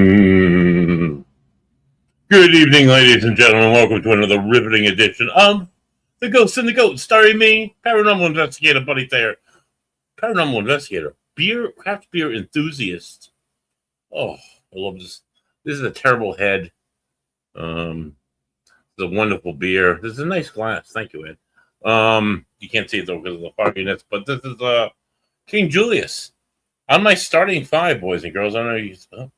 Good evening, ladies and gentlemen. Welcome to another riveting edition of The Ghost and the Goat, starring me, paranormal investigator Buddy Thayer. Paranormal investigator, craft beer enthusiast. Oh, I love this. This is a terrible head. It's a wonderful beer. This is a nice glass. Thank you, Ed. You can't see it though because of the fogginess, but this is King Julius. On my starting five, boys and girls. I know you. Oh,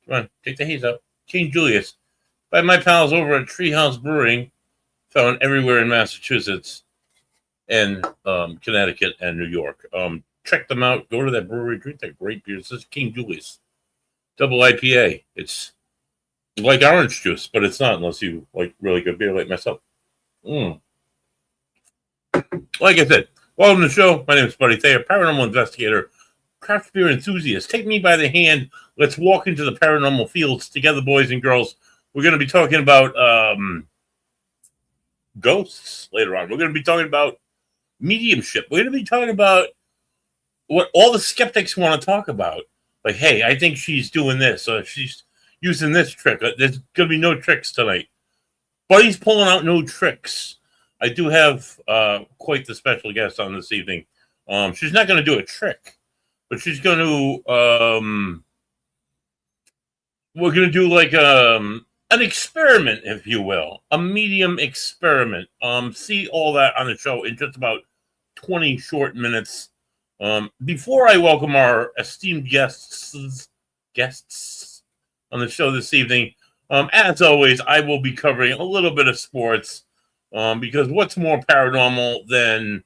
come on, take the haze out. King Julius, by my pals over at Treehouse Brewing, found everywhere in Massachusetts and Connecticut and New York. Check them out. Go to that brewery. Drink that great beer. This is King Julius, double IPA. It's like orange juice, but it's not unless you like really good beer like myself. Like I said, welcome to the show. My name is Buddy Thayer, paranormal investigator, craft beer enthusiast. Take me by the hand. Let's walk into the paranormal fields together, boys and girls. We're going to be talking about ghosts later on. We're going to be talking about mediumship. We're going to be talking about what all the skeptics want to talk about. Like, hey, I think she's doing this, or she's using this trick. There's going to be no tricks tonight. Buddy's pulling out no tricks. I do have quite the special guest on this evening. She's not going to do a trick, but she's going to we're going to do like an experiment, if you will, a medium experiment. See all that on the show in just about 20 short minutes. Before I welcome our esteemed guests on the show this evening, as always, I will be covering a little bit of sports, because what's more paranormal than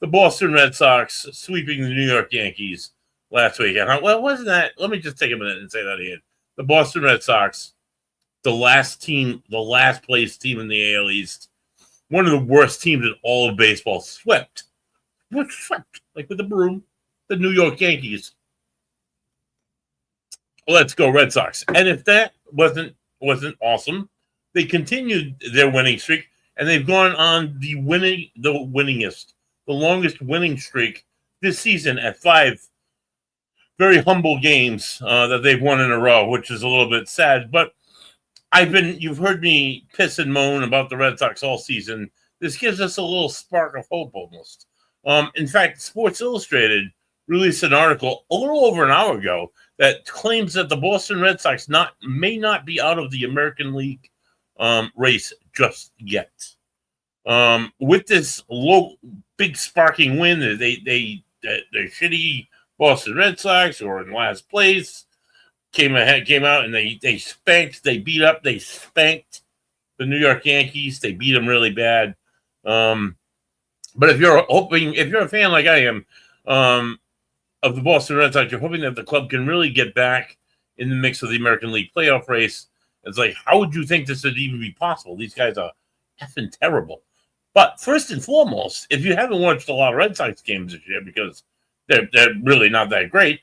the Boston Red Sox sweeping the New York Yankees last weekend? Well, wasn't that? Let me just take a minute and say that again. The Boston Red Sox, the last place team in the AL East, one of the worst teams in all of baseball, swept like with a broom, the New York Yankees. Let's go Red Sox. And if that wasn't awesome, they continued their winning streak, and they've gone on the longest winning streak this season at 5 very humble games that they've won in a row, which is a little bit sad. But you've heard me piss and moan about the Red Sox all season. This gives us a little spark of hope almost. In fact, Sports Illustrated released an article a little over an hour ago that claims that the Boston Red Sox may not be out of the American League race just yet. With this big sparking win, the shitty Boston Red Sox, who are in last place, came out and they spanked the New York Yankees. They beat them really bad. But if you're a fan like I am of the Boston Red Sox, you're hoping that the club can really get back in the mix of the American League playoff race. It's like, how would you think this would even be possible? These guys are effing terrible. But first and foremost, if you haven't watched a lot of Red Sox games this year, because they're really not that great,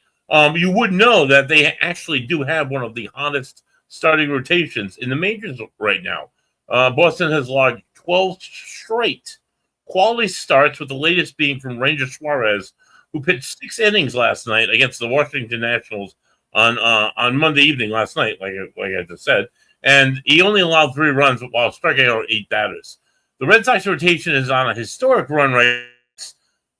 you would know that they actually do have one of the hottest starting rotations in the majors right now. Boston has logged 12 straight quality starts, with the latest being from Ranger Suarez, who pitched 6 innings last night against the Washington Nationals on Monday evening last night, like I just said. And he only allowed 3 runs while striking out 8 batters. The Red Sox rotation is on a historic run right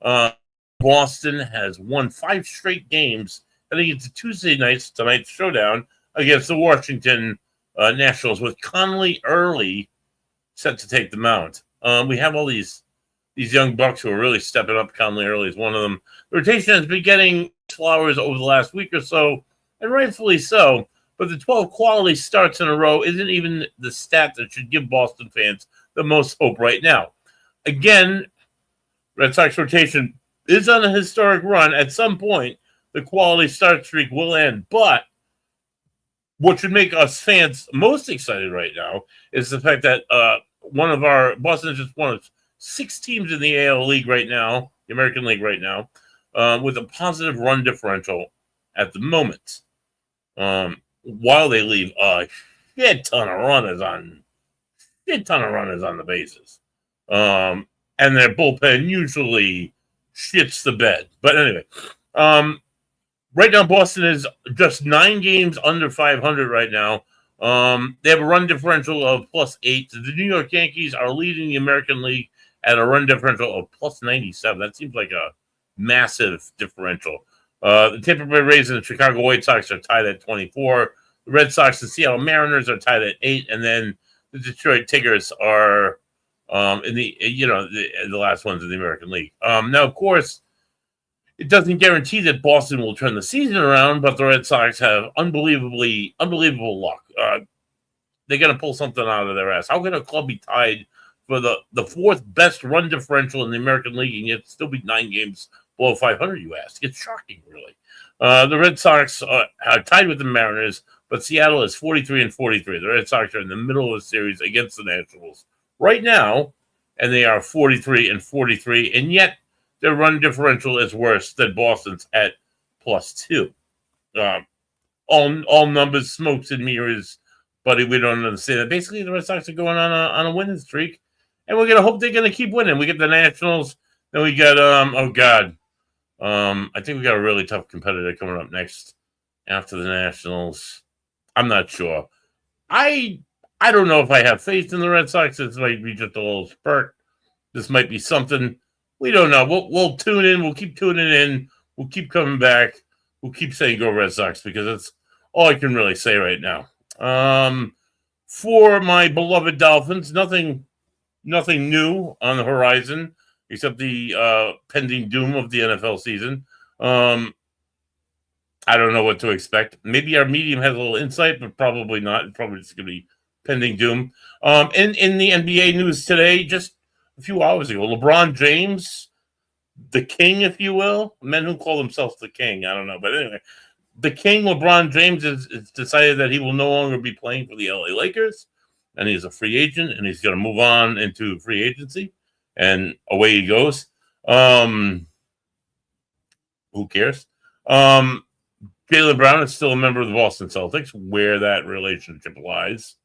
now. Boston has won 5 straight games heading into tonight's showdown against the Washington Nationals, with Conley early set to take the mound. We have all these young bucks who are really stepping up. Conley early is one of them. The rotation has been getting flowers over the last week or so, and rightfully so. But the 12 quality starts in a row isn't even the stat that should give Boston fans the most hope right now. Again, Red Sox rotation is on a historic run. At some point, the quality start streak will end. But what should make us fans most excited right now is the fact that Boston is just one of 6 teams in the AL League right now, the American League right now, with a positive run differential at the moment. While they leave a shit ton of runners on the bases. And their bullpen usually shits the bed. But anyway, Right now, Boston is just 9 games under 500 right now. They have a run differential of +8. The New York Yankees are leading the American League at a run differential of +97. That seems like a massive differential. The Tampa Bay Rays and the Chicago White Sox are tied at 24. The Red Sox and Seattle Mariners are tied at 8, and then the Detroit Tigers are in the last ones in the American League. Now, of course, it doesn't guarantee that Boston will turn the season around, but the Red Sox have unbelievable luck. They're going to pull something out of their ass. How can a club be tied for the fourth best run differential in the American League and yet still be 9 games below 500, you ask? It's shocking, really. The Red Sox are tied with the Mariners, but Seattle is 43-43. The Red Sox are in the middle of the series against the Nationals right now, and they are 43-43, and yet their run differential is worse than Boston's at +2. All numbers, smokes and mirrors, buddy. We don't understand that. Basically, the Red Sox are going on a winning streak, and we're gonna hope they're gonna keep winning. We get the Nationals, then we got I think we got a really tough competitor coming up next after the Nationals. I'm not sure. I don't know if I have faith in the Red Sox. This might be just a little spurt. This might be something. We don't know. We'll tune in. We'll keep tuning in. We'll keep coming back. We'll keep saying go Red Sox because that's all I can really say right now. For my beloved Dolphins, nothing new on the horizon except the pending doom of the NFL season. I don't know what to expect. Maybe our medium has a little insight, but probably not. It's probably just going to be pending doom. In the NBA news today, just a few hours ago, LeBron James, the king, if you will, men who call themselves the king, I don't know. But anyway, the king, LeBron James, has decided that he will no longer be playing for the LA Lakers, and he's a free agent, and he's going to move on into free agency, and away he goes. Who cares? Jaylen Brown is still a member of the Boston Celtics. Where that relationship lies,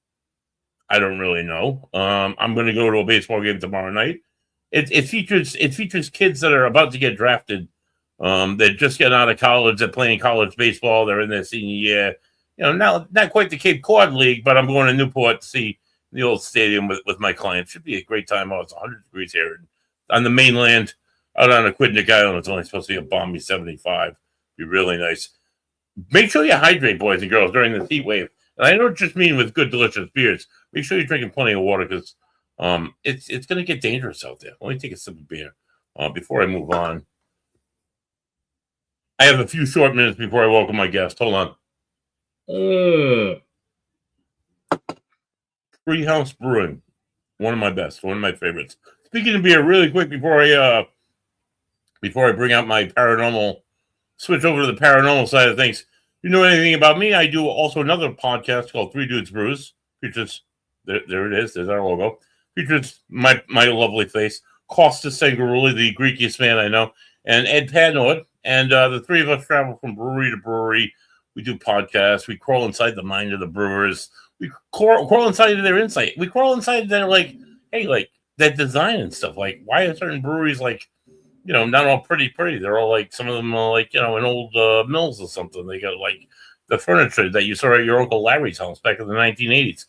I don't really know. I'm going to go to a baseball game tomorrow night. It features kids that are about to get drafted. They're just getting out of college. They're playing college baseball. They're in their senior year. Not quite the Cape Cod League, but I'm going to Newport to see the old stadium with my clients. Should be a great time. It's 100 degrees here on the mainland. Out on Aquidneck Island, it's only supposed to be a balmy 75. Be really nice. Make sure you hydrate, boys and girls, during the heat wave. And I don't just mean with good, delicious beers. Make sure you're drinking plenty of water because it's going to get dangerous out there. Let me take a sip of beer before I move on. I have a few short minutes before I welcome my guest. Hold on. Treehouse Brewing, one of my best, one of my favorites. Speaking of beer, really quick before I bring out my paranormal, switch over to the paranormal side of things. If you know anything about me, I do also another podcast called Three Dudes Brews. Features there it is. There's our logo. Features my lovely face, Costas Sengaruli, the Greekiest man I know, and Ed Padnord. And the three of us travel from brewery to brewery. We do podcasts. We crawl inside the mind of the brewers. We crawl inside of their insight. We crawl inside their that design and stuff. Like, why are certain breweries not all pretty? They're all some of them are in old mills or something. They got the furniture that you saw at your Uncle Larry's house back in the 1980s.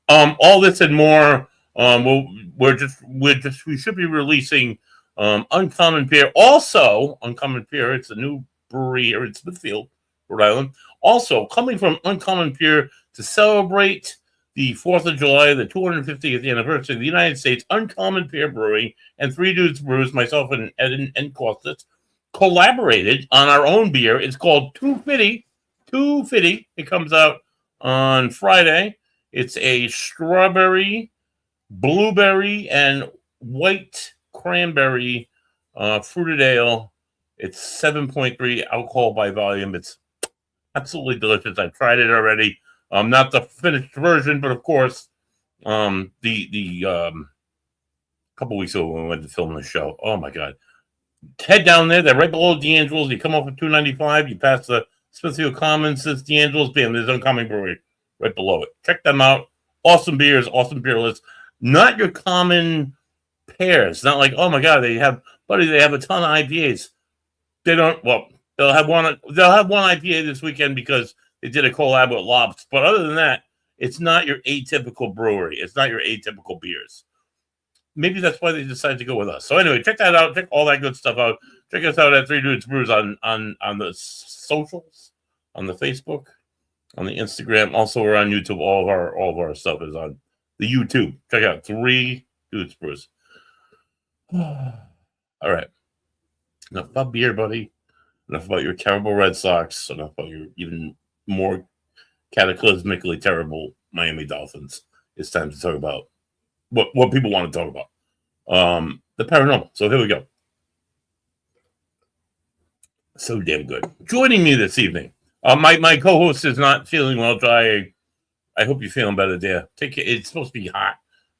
All this and more. We should be releasing Uncommon Peer. Also, Uncommon Peer, it's a new brewery here in Smithfield, Rhode Island. Also, coming from Uncommon Peer to celebrate the 4th of July, the 250th anniversary of the United States, Uncommon Peer Brewing and Three Dudes Brews, myself and Ed and Costas, collaborated on our own beer. It's called 250. 250. It comes out on Friday. It's a strawberry, blueberry, and white cranberry fruited ale. It's 7.3 alcohol by volume. It's absolutely delicious. I've tried it already. Not the finished version, but of course, the couple weeks ago when we went to film the show. Oh my God! Head down there. They're right below D'Angelo's. You come off at 295. You pass the Smithfield Commons. It's D'Angelo's. Bam! There's Uncommon Brewery right below it. Check them out. Awesome beers. Awesome beer lists. Not your common pairs. Not like, oh my God, they have a ton of IPAs. They don't. Well, They'll have one IPA this weekend because they did a collab with Lops. But other than that, it's not your atypical brewery. It's not your atypical beers. Maybe that's why they decided to go with us. So anyway, check that out. Check all that good stuff out. Check us out at Three Dudes Brews on the socials, on the Facebook, on the Instagram. Also, we're on YouTube. All of our stuff is on the YouTube. Check out Three Dudes Brews. All right. Enough about beer, buddy. Enough about your terrible Red Sox. Enough about your even more cataclysmically terrible Miami Dolphins. It's time to talk about what people want to talk about. The paranormal. So here we go. So damn good. Joining me this evening. My co-host is not feeling well. I hope you're feeling better, dear. Take it. It's supposed to be hot.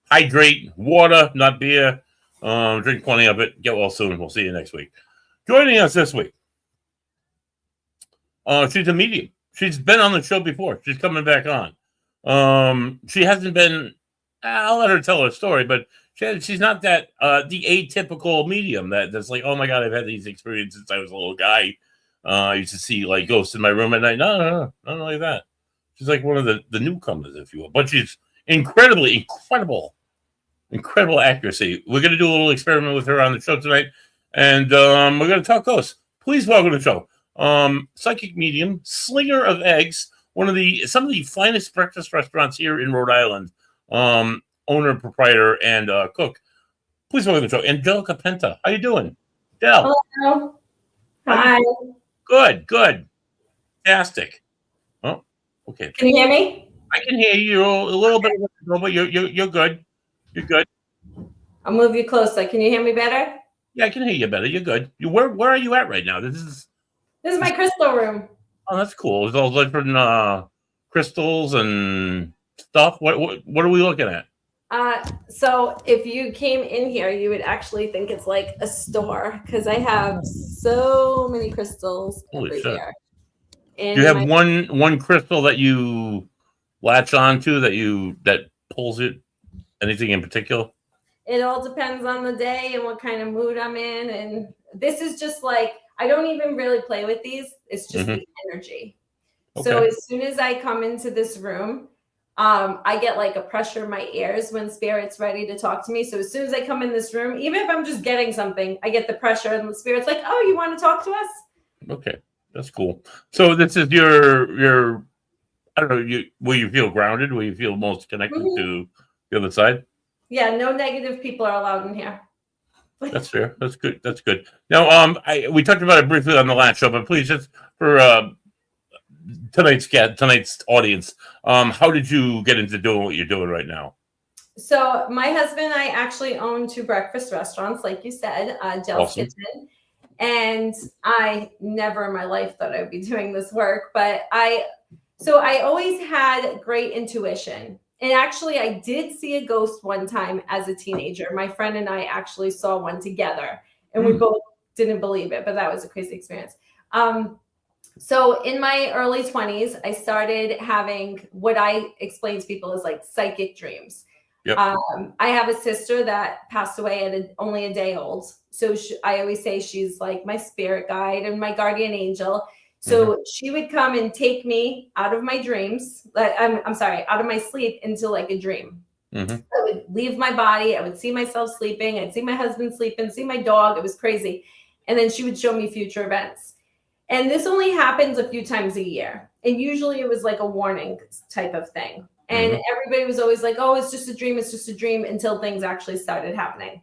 Hydrate. Water, not beer. Drink plenty of it. Get well soon. We'll see you next week. Joining us this week. She's a medium. She's been on the show before. She's coming back on. She hasn't been. I'll let her tell her story, but she's not that the atypical medium that's like, oh my god, I've had these experiences since I was a little guy. I used to see like ghosts in my room at night. No, not like that. She's like one of the newcomers, if you will. But she's incredible accuracy. We're gonna do a little experiment with her on the show tonight, and we're gonna talk ghosts. Please welcome to the show. Psychic medium, slinger of eggs, some of the finest breakfast restaurants here in Rhode Island. Owner, proprietor, and cook. Please welcome to the show, Angelica Penta. How you doing, Del? Hello. Hi. Good. Fantastic. Oh, okay. Can you hear me? I can hear you a little bit, but you're good. You're good. I'll move you closer. Can you hear me better? Yeah, I can hear you better. You're good. Where are you at right now? This is my crystal room. Oh, that's cool. There's all different crystals and stuff. What are we looking at? So if you came in here, you would actually think it's like a store because I have so many crystals everywhere. Do you have one crystal that you latch onto that pulls it? Anything in particular? It all depends on the day and what kind of mood I'm in. And this is just like, I don't even really play with these. It's just the energy. Okay. So as soon as I come into this room, I get like a pressure in my ears when spirit's ready to talk to me. So as soon as I come in this room, even if I'm just getting something, I get the pressure and the spirit's like, oh, you want to talk to us? Okay. That's cool. So this is your I don't know, will you feel grounded? Will you feel most connected to the other side? Yeah, no negative people are allowed in here. That's fair. That's good. Now, we talked about it briefly on the last show, but please, just for tonight's audience, how did you get into doing what you're doing right now? So my husband and I actually own 2 breakfast restaurants, like you said, Del's Kitchen. And I never in my life thought I'd be doing this work, but I always had great intuition. And actually, I did see a ghost one time as a teenager. My friend and I actually saw one together, and we both didn't believe it, but that was a crazy experience. So in my early 20s, I started having what I explain to people as like psychic dreams. Yep. I have a sister that passed away at only a day old. So I always say she's like my spirit guide and my guardian angel. So she would come and take me out of my dreams. I'm sorry, out of my sleep into like a dream. I would leave my body. I would see myself sleeping. I'd see my husband sleeping, see my dog. It was crazy. And then she would show me future events. And this only happens a few times a year. And usually it was like a warning type of thing. And everybody was always like, oh, it's just a dream. It's just a dream, until things actually started happening.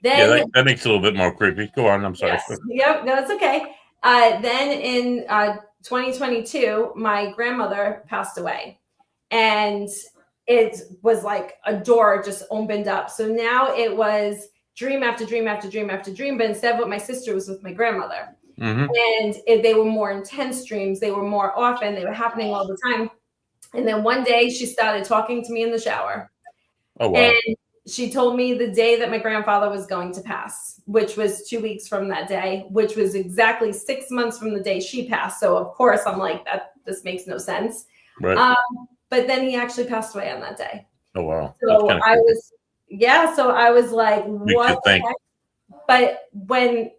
Then, that makes it a little bit more creepy. Go on. I'm sorry. Yes. Yep. No, it's okay. Then in 2022, my grandmother passed away, and it was like a door just opened up. So now it was dream after dream after dream after dream. But instead of what my sister was with my grandmother, and they were more intense dreams. They were more often. They were happening all the time. And then one day she started talking to me in the shower. Oh, wow. And she told me the day that my grandfather was going to pass, which was 2 weeks from that day, which was exactly 6 months from the day she passed. So of course I'm like, this makes no sense. Right. But then he actually passed away on that day. Oh, wow. So I was like, what the heck? But when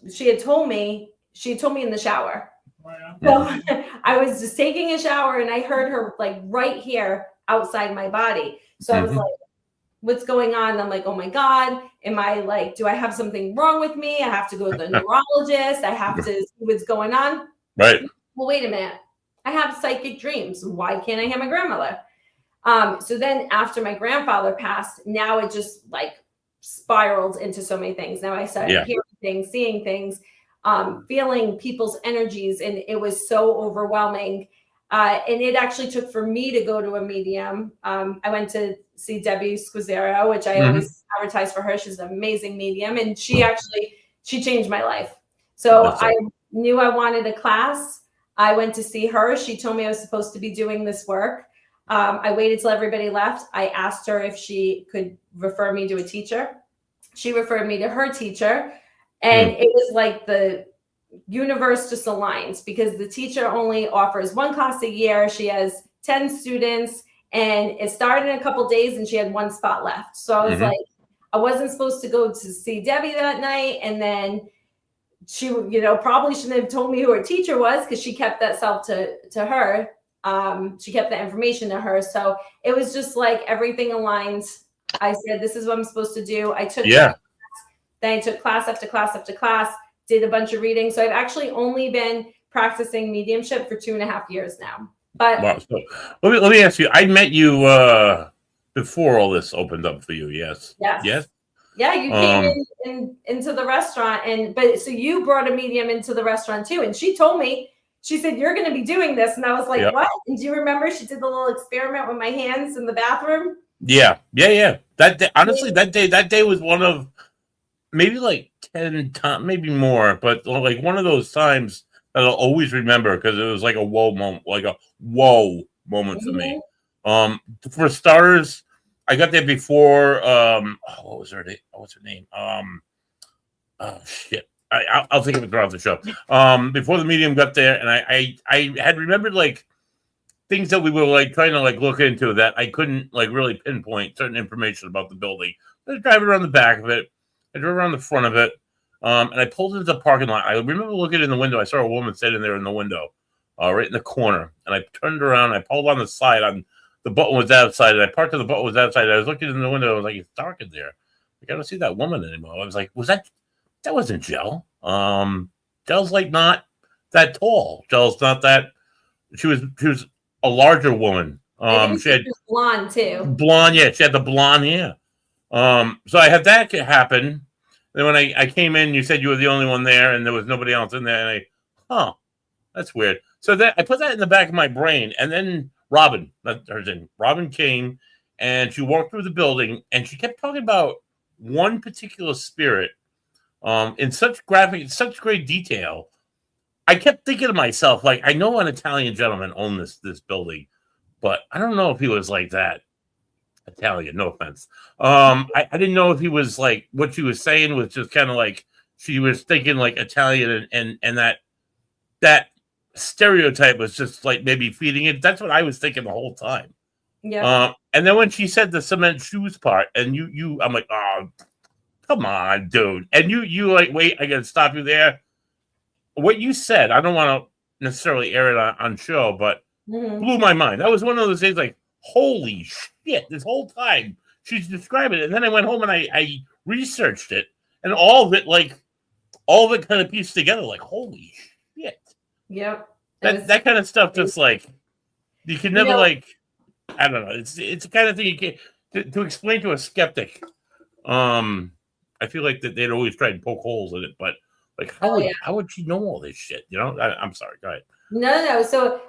she had told me, she told me in the shower. So I was just taking a shower and I heard her like right here outside my body. So I was like, what's going on? And I'm like, oh my God, am I like, do I have something wrong with me? I have to go to the neurologist. I have to see what's going on. Right. Well, wait a minute. I have psychic dreams. Why can't I hear my grandmother? So then after my grandfather passed, now it just like spiraled into so many things. Now I started hearing things, seeing things, feeling people's energies, and it was so overwhelming. And it actually took for me to go to a medium. I went to see Debbie Squizero, which I always advertise for her. She's an amazing medium, and she changed my life. So I knew I wanted a class. I went to see her. She told me I was supposed to be doing this work. I waited till everybody left. I asked her if she could refer me to a teacher. She referred me to her teacher. And it was like the universe just aligns, because the teacher only offers one class a year. She has 10 students, and it started in a couple days and she had one spot left. So I was like, I wasn't supposed to go to see Debbie that night. And then she, probably shouldn't have told me who her teacher was, because she kept that self to her. She kept that information to her. So it was just like everything aligned. I said, this is what I'm supposed to do. I took class. Then I took class after class after class, did a bunch of reading. So I've actually only been practicing mediumship for 2.5 years now. But wow. So let me ask you, I met you before all this opened up for you. Yes. Yeah, you came into the restaurant, but so you brought a medium into the restaurant too. And she told me, she said, you're going to be doing this. And I was like, what? And do you remember she did the little experiment with my hands in the bathroom? Yeah. That day, honestly, that day was one of maybe like 10 times, maybe more, but like one of those times that I'll always remember, because it was like a whoa moment for me. For starters, I got there before. What was her name? What's her name? Oh shit. I'll think of it throughout the show. Before the medium got there, and I had remembered like things that we were like trying to like look into that I couldn't like really pinpoint certain information about the building. I was driving around the back of it. I drove around the front of it, and I pulled into the parking lot. I remember looking in the window. I saw a woman sitting there in the window, right in the corner. And I turned around. I pulled on the side. The button was outside. And I parked and the button was outside. I was looking in the window. I was like, it's dark in there. I don't see that woman anymore. I was like, that wasn't Jill. Jill's like not that tall. Jill's not that. She was a larger woman. I think she was blonde too. Blonde, yeah. She had the blonde hair. So I had that happen. Then when I came in, you said you were the only one there, and there was nobody else in there. And that's weird. So I put that in the back of my brain, and then Robin came, and she walked through the building, and she kept talking about one particular spirit, in such great detail. I kept thinking to myself, like, I know an Italian gentleman owned this building, but I don't know if he was like that. Italian, no offense. I didn't know if he was like, what she was saying was just kind of like she was thinking like Italian, and that stereotype was just like maybe feeding it. That's what I was thinking the whole time. Yeah. And then when she said the cement shoes part, and I'm like, oh, come on, dude. And you like, wait, I gotta stop you there. What you said, I don't want to necessarily air it on show, but blew my mind. That was one of those things like, holy shit, this whole time she's describing it. And then I went home and I researched it, and all of it kind of pieced together, like, holy shit. Yep. That kind of stuff, just like, you can never like, I don't know. It's the kind of thing you can't to explain to a skeptic. I feel like that they'd always try and poke holes in it, but like, how would she know all this shit? I'm sorry. Go ahead. No. So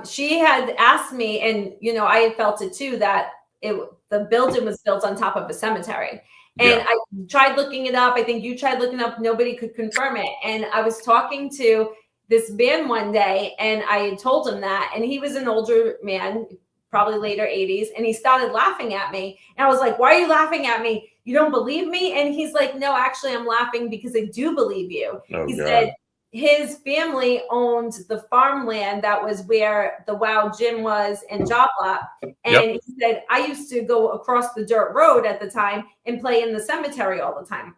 she had asked me, and I had felt it too, that the building was built on top of a cemetery. And I tried looking it up. I think you tried looking up. Nobody could confirm it. And I was talking to this man one day, and I told him that, and he was an older man, probably later 80s, and he started laughing at me. And I was like, why are you laughing at me? You don't believe me? And he's like, no, actually, I'm laughing because I do believe you. He said his family owned the farmland that was where the Wow Gym was and Job Lot. And he said, I used to go across the dirt road at the time and play in the cemetery all the time.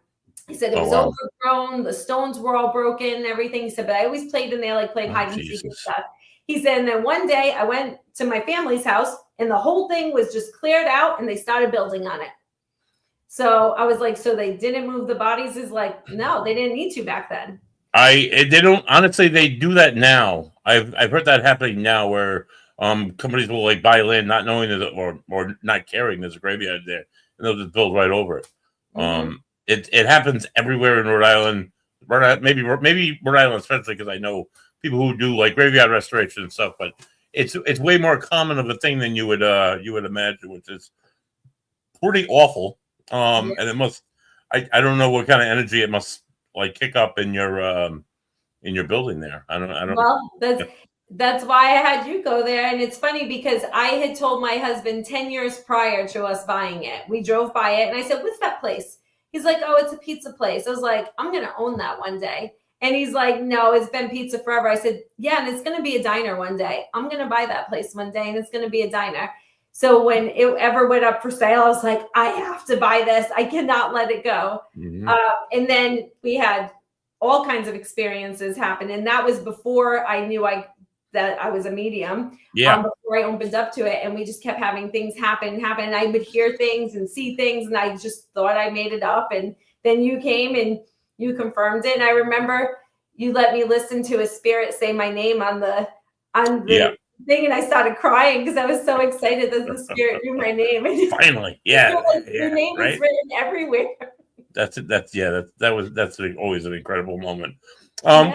He said it Oh, was wow. overgrown, the stones were all broken and everything. He said, but I always played in there, like played hide and seek and Jesus. stuff. He said, and then one day I went to my family's house and the whole thing was just cleared out and they started building on it. So I was like, so they didn't move the bodies? Is like, no, they didn't need to back then. They don't, honestly, they do that now. I've heard that happening now where companies will like buy land not knowing that or not caring there's a graveyard there and they'll just build right over it. Mm-hmm. It happens everywhere in Rhode Island. Maybe Rhode Island especially because I know people who do like graveyard restoration and stuff, but it's way more common of a thing than you would imagine, which is pretty awful. Yeah. And it must I don't know what kind of energy it must like kick up in your building there. I don't. Well, Yeah. that's why I had you go there. And it's funny because I had told my husband 10 years prior to us buying it. We drove by it and I said, what's that place? He's like, oh, it's a pizza place. I was like, I'm going to own that one day. And he's like, no, it's been pizza forever. I said, yeah, and it's going to be a diner one day. I'm going to buy that place one day and it's going to be a diner. So when it ever went up for sale, I was like, I have to buy this. I cannot let it go. Mm-hmm. And then we had all kinds of experiences happen. And that was before I knew that I was a medium. Yeah. Before I opened up to it. And we just kept having things happen. And I would hear things and see things. And I just thought I made it up. And then you came and you confirmed it. And I remember you let me listen to a spirit say my name on the Yeah. thing. And I started crying because I was so excited that the spirit knew my name. Finally. Yeah. Your name was written everywhere. That's always an incredible moment.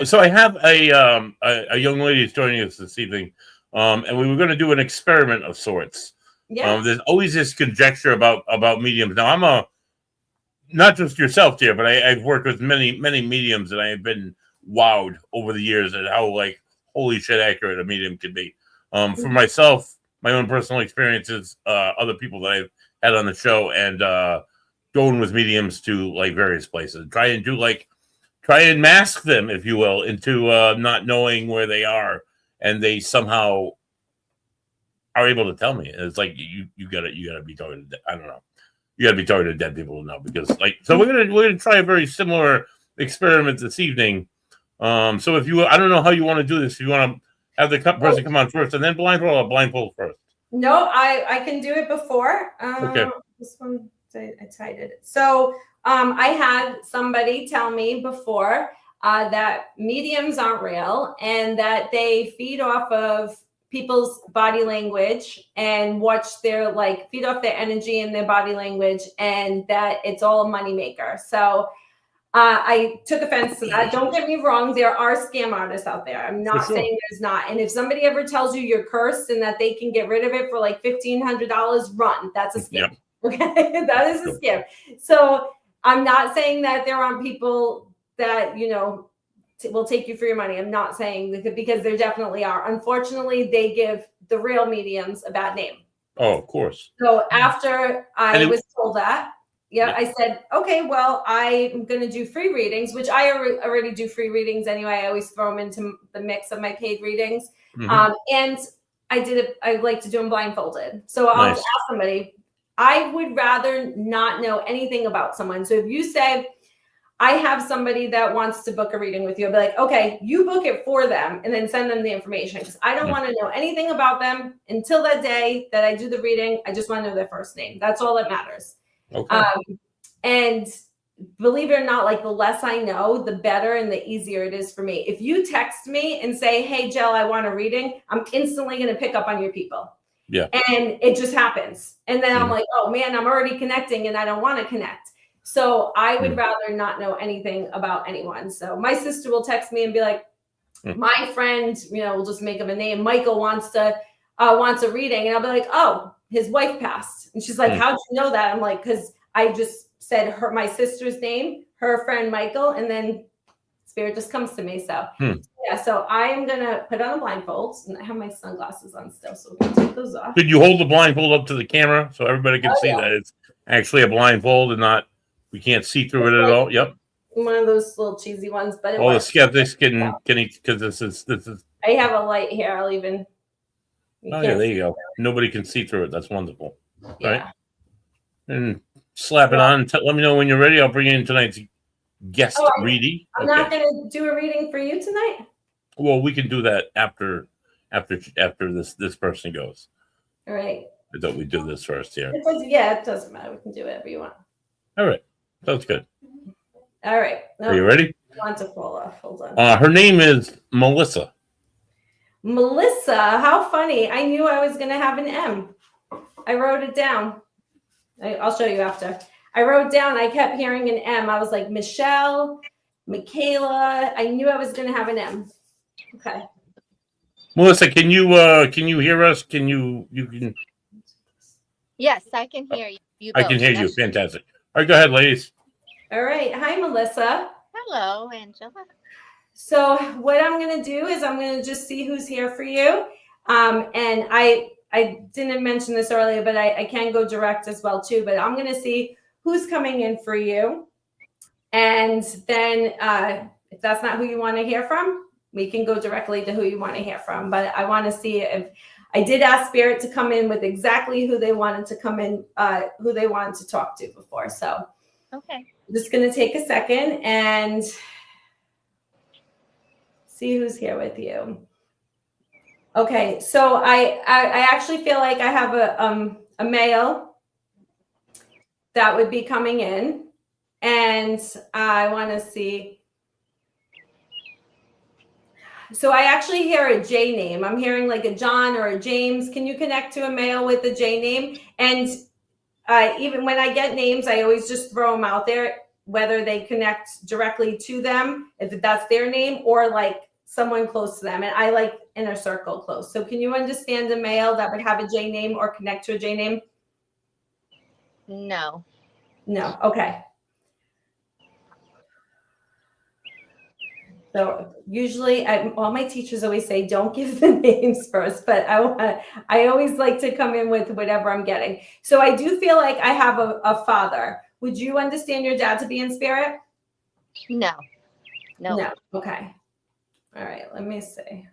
So I have a young lady who's joining us this evening, and we were going to do an experiment of sorts. Yeah. There's always this conjecture about mediums. Now I'm not just yourself, dear, but I've worked with many mediums, and I have been wowed over the years at how like holy shit accurate a medium can be. For myself, my own personal experiences, other people that I've had on the show, and going with mediums to like various places, try and mask them, if you will, into not knowing where they are, and they somehow are able to tell me. And it's like you gotta be talking to, I don't know, you gotta be talking to dead people to know, because like, so we're gonna try a very similar experiment this evening. So if you, I don't know how you want to do this. If you want to have the person come on first and then blindfold first. No, I can do it before. Okay. This one, I tied it. So I had somebody tell me before that mediums aren't real and that they feed off of people's body language and feed off their energy and their body language, and that it's all a moneymaker. So I took offense to that. Don't get me wrong. There are scam artists out there. I'm not saying there's not. And if somebody ever tells you you're cursed and that they can get rid of it for like $1,500, run. That's a scam. Yep. Okay. That is a scam. So I'm not saying that there aren't people that, will take you for your money. I'm not saying that, because there definitely are. Unfortunately, they give the real mediums a bad name. Oh, of course. So after I was told that, I said, okay, well, I'm going to do free readings, which I already do free readings anyway. I always throw them into the mix of my paid readings. Mm-hmm. And I like to do them blindfolded. So I'll ask somebody, I would rather not know anything about someone. So if you say, I have somebody that wants to book a reading with you, I'll be like, okay, you book it for them and then send them the information, because I don't want to know anything about them until that day that I do the reading. I just want to know their first name. That's all that matters. Okay. And believe it or not, like the less I know, the better and the easier it is for me. If you text me and say, hey, Jill, I want a reading, I'm instantly going to pick up on your people. Yeah. And it just happens. And then I'm like, oh man, I'm already connecting and I don't want to connect. So I would rather not know anything about anyone. So my sister will text me and be like, my friend, we'll just make him a name. Michael wants a reading. And I'll be like, oh, his wife passed. And she's like, how'd you know that? I'm like, because I just said my sister's name, her friend Michael, and then spirit just comes to me. So so I'm gonna put on a blindfold, and I have my sunglasses on still, so we can take those off. Could you hold the blindfold up to the camera so everybody can see that it's actually a blindfold and not, we can't see through it at all? Yep. One of those little cheesy ones, but the skeptics can because this is. I have a light here. I'll even. There you go. Nobody can see through it. That's wonderful. Yeah. Right? And slap it on. Let me know when you're ready. I'll bring in tonight's guest Oh, reading. I'm not going to do a reading for you tonight. Well, we can do that after this person goes. All right. I thought we'd do this first here. Yeah, it doesn't matter. We can do whatever you want. All right. Sounds good. All right. No, Are you ready? I want to fall off. Hold on. Her name is Melissa. Melissa, how funny. I knew I was going to have an M. I wrote it down. I'll show you after. I wrote down, I kept hearing an M. I was like, Michelle, Michaela. I knew I was going to have an M. Okay. Melissa, can you hear us? Can you can? Yes, I can hear you. I can hear you. Fantastic. All right, go ahead, ladies. All right. Hi, Melissa. Hello, Angela. So what I'm going to do is I'm going to just see who's here for you. And I didn't mention this earlier, but I can go direct as well too. But I'm going to see who's coming in for you. And then if that's not who you want to hear from, we can go directly to who you want to hear from. But I want to see if I did ask Spirit to come in with exactly who they wanted to come in, who they wanted to talk to before. So okay, I'm just going to take a second and see who's here with you. Okay, so I actually feel like I have a male that would be coming in, and I want to see. So I actually hear a J name. I'm hearing like a John or a James. Can you connect to a male with a J name? And even when I get names, I always just throw them out there, whether they connect directly to them, if that's their name, or like someone close to them. And I like inner circle close. So can you understand a male that would have a J name or connect to a J name? no. No. Okay. So usually all my teachers always say, don't give the names first, but I always like to come in with whatever I'm getting. So I do feel like I have a father. Would you understand your dad to be in spirit? No. No. Okay. All right. Let me see.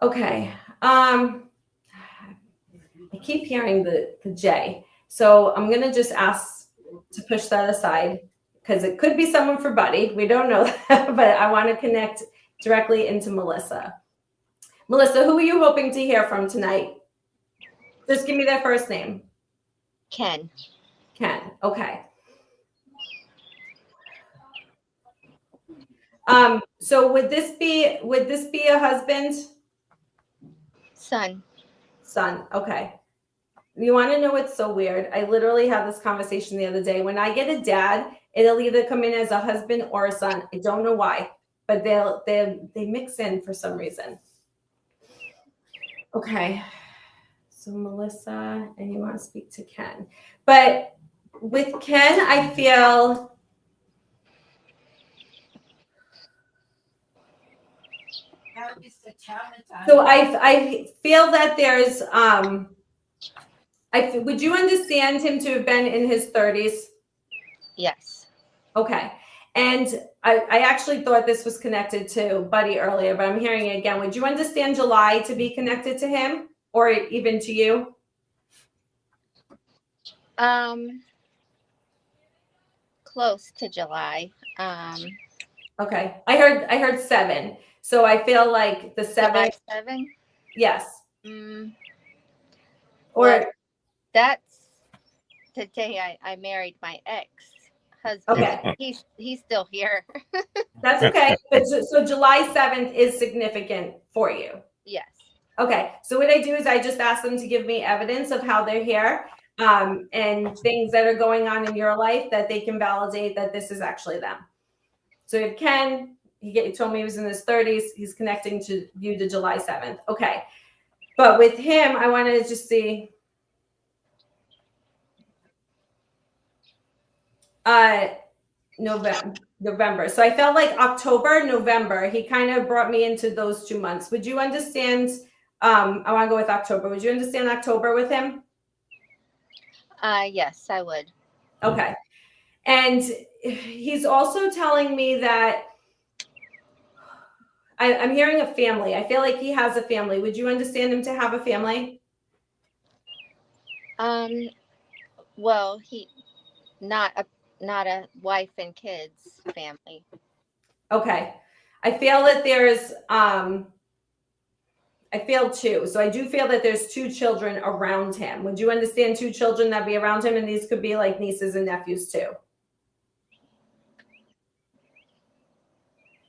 Okay. I keep hearing the J. So I'm going to just ask to push that aside because it could be someone for Buddy. We don't know that, but I want to connect directly into Melissa. Melissa, who are you hoping to hear from tonight? Just give me their first name. Ken. Ken. Okay. So would this be a husband? Son. Son. Okay. You want to know what's so weird? I literally had this conversation the other day. When I get a dad, it'll either come in as a husband or a son. I don't know why, but they mix in for some reason. Okay. So Melissa, and you want to speak to Ken. But with Ken, I feel so I feel that there's would you understand him to have been in his 30s? Yes. Okay. And I actually thought this was connected to Buddy earlier, but I'm hearing it again. Would you understand July to be connected to him or even to you? Close to July. Okay. I heard 7. So I feel like the 7. July 7? Yes. Well, that's the day I married my ex-husband. Okay. He's still here. That's okay. But so July 7th is significant for you. Yes. Okay. So what I do is I just ask them to give me evidence of how they're here and things that are going on in your life that they can validate that this is actually them. So if Ken, he told me he was in his 30s. He's connecting to you to July 7th. Okay. But with him, I wanted to just see. November. So I felt like October, November, he kind of brought me into those 2 months. Would you understand? I want to go with October. Would you understand October with him? Yes, I would. Okay. And he's also telling me that I'm hearing a family. I feel like he has a family. Would you understand him to have a family? Well, he not a wife and kids family. Okay. I feel that there's I feel two. So I do feel that there's two children around him. Would you understand two children that be around him? And these could be like nieces and nephews too.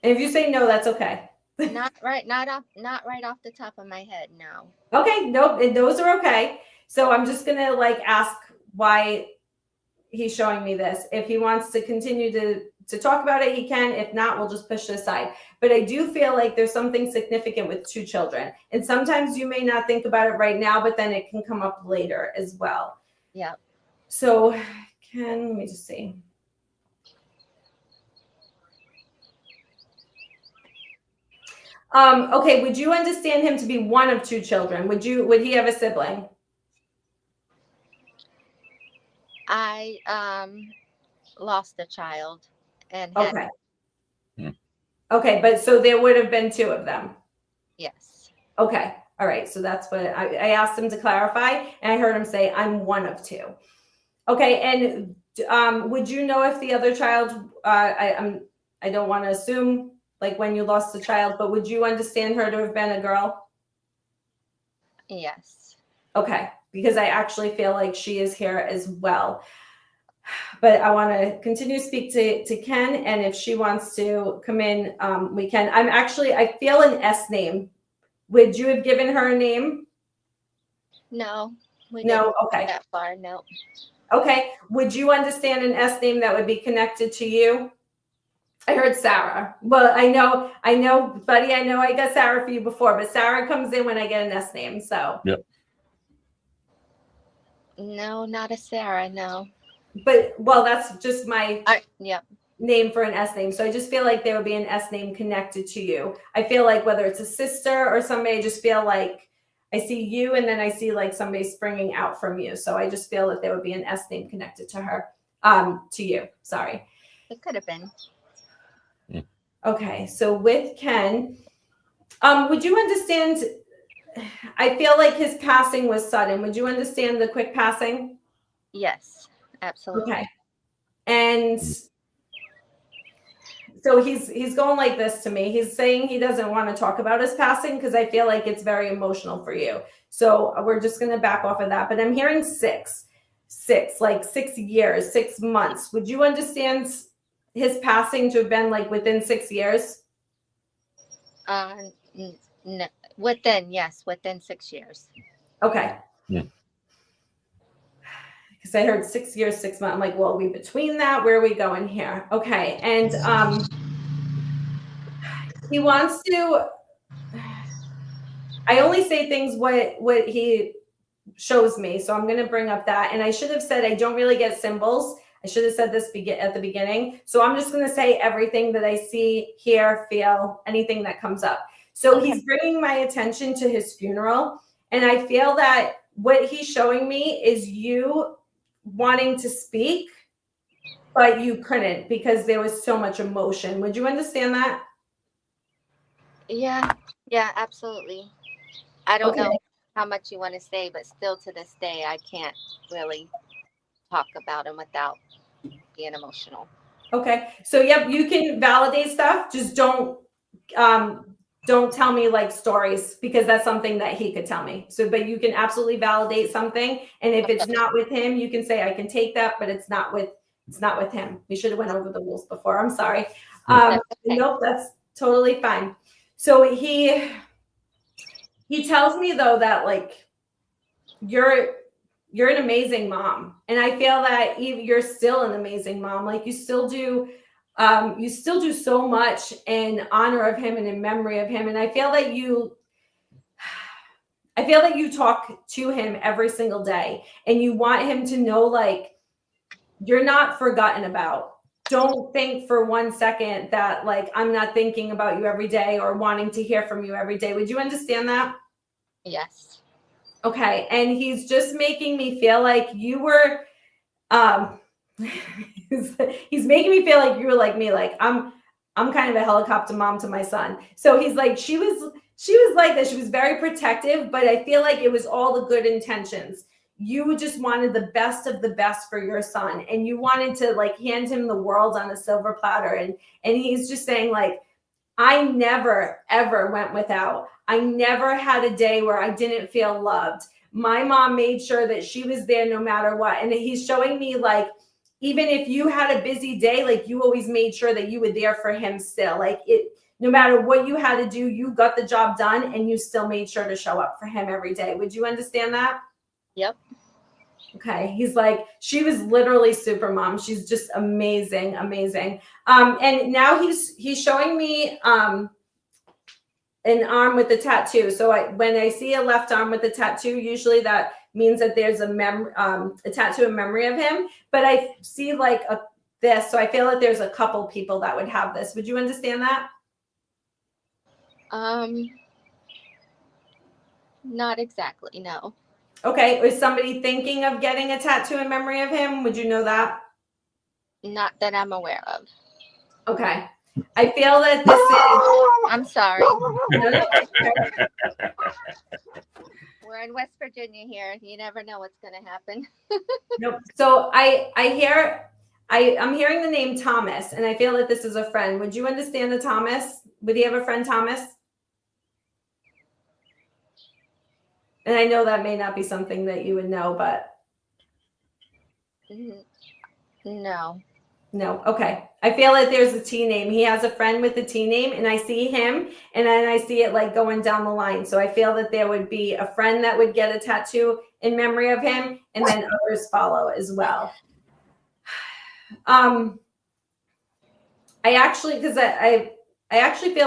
And if you say no, that's okay. Not right off the top of my head, no. Okay, nope, and those are okay. So I'm just gonna like ask why he's showing me this. If he wants to continue to talk about it, he can. If not, we'll just push it aside. But I do feel like there's something significant with two children. And sometimes you may not think about it right now, but then it can come up later as well. Yeah. So let me just see. Okay, would you understand him to be one of two children? Would he have a sibling? I lost a child and had, Okay, but so there would have been two of them. yes. Okay, all right. So that's what I asked him to clarify, and I heard him say, "I'm one of two." Okay, and would you know if the other child? I don't want to assume like when you lost the child, but would you understand her to have been a girl? Yes. Okay, because I actually feel like she is here as well. But I want to continue to speak to Ken, and if she wants to come in, we can. I feel an S name. Would you have given her a name? No. No. Okay. That far, no. Okay. Would you understand an S name that would be connected to you? I heard Sarah. Well, I know, buddy. I know I got Sarah for you before, but Sarah comes in when I get an S name. So. Yep. No, not a Sarah. No. But well, that's just my name for an S name. So I just feel like there would be an S name connected to you. I feel like whether it's a sister or somebody, I just feel like I see you and then I see like somebody springing out from you. So I just feel that there would be an S name connected to her, to you. Sorry. It could have been. Okay. So with Ken, would you understand? I feel like his passing was sudden. Would you understand the quick passing? Yes, absolutely. Okay. And so he's going like this to me. He's saying he doesn't want to talk about his passing because I feel like it's very emotional for you. So we're just going to back off of that. But I'm hearing six, like 6 years, 6 months. Would you understand his passing to have been like within 6 years? No, within 6 years. Okay. Yeah. Because I heard 6 years, 6 months. I'm like, well, are we between that? Where are we going here? Okay. And he wants to, I only say things what he shows me. So I'm going to bring up that. And I should have said, I don't really get symbols. I should have said this at the beginning. So I'm just going to say everything that I see, hear, feel, anything that comes up. So he's bringing my attention to his funeral. And I feel that what he's showing me is you wanting to speak, but you couldn't because there was so much emotion. Would you understand that? Yeah, absolutely. I don't know how much you want to say, but still to this day, I can't really talk about him without being emotional. Okay. So, yep, you can validate stuff. Just don't tell me like stories because that's something that he could tell me. So, but you can absolutely validate something. And if it's not with him, you can say, I can take that, but it's not with him. We should have went over the rules before. I'm sorry. Nope, that's totally fine. So he tells me though, that like, you're an amazing mom. And I feel that you're still an amazing mom. Like you still do so much in honor of him and in memory of him. And I feel that you talk to him every single day and you want him to know, like, you're not forgotten about. Don't think for 1 second that like, I'm not thinking about you every day or wanting to hear from you every day. Would you understand that? Yes. Okay. And he's just making me feel like you were, he's making me feel like you were like me. Like I'm kind of a helicopter mom to my son. So he's like, she was like that. She was very protective, but I feel like it was all the good intentions. You just wanted the best of the best for your son, and you wanted to like hand him the world on a silver platter. And he's just saying like, I never ever went without. I never had a day where I didn't feel loved. My mom made sure that she was there no matter what. And he's showing me like, even if you had a busy day, like you always made sure that you were there for him still. Like it, no matter what you had to do, you got the job done and you still made sure to show up for him every day. Would you understand that? Yep. Okay. He's like, she was literally super mom. She's just amazing, amazing. And now he's showing me an arm with a tattoo. So when I see a left arm with a tattoo, usually that means that there's a tattoo in memory of him. But I see like this, so I feel that there's a couple people that would have this. Would you understand that? Not exactly, no. Okay. Is somebody thinking of getting a tattoo in memory of him? Would you know that? Not that I'm aware of. Okay. I feel that this is... I'm sorry. No. We're in West Virginia here. You never know what's going to happen. Nope. So I'm hearing the name Thomas, and I feel that this is a friend. Would you understand the Thomas? Would he have a friend Thomas? And I know that may not be something that you would know, but no. No. Okay. I feel like there's a T name. He has a friend with a T name, and I see him, and then I see it like going down the line. So I feel that there would be a friend that would get a tattoo in memory of him, and then others follow as well. I actually feel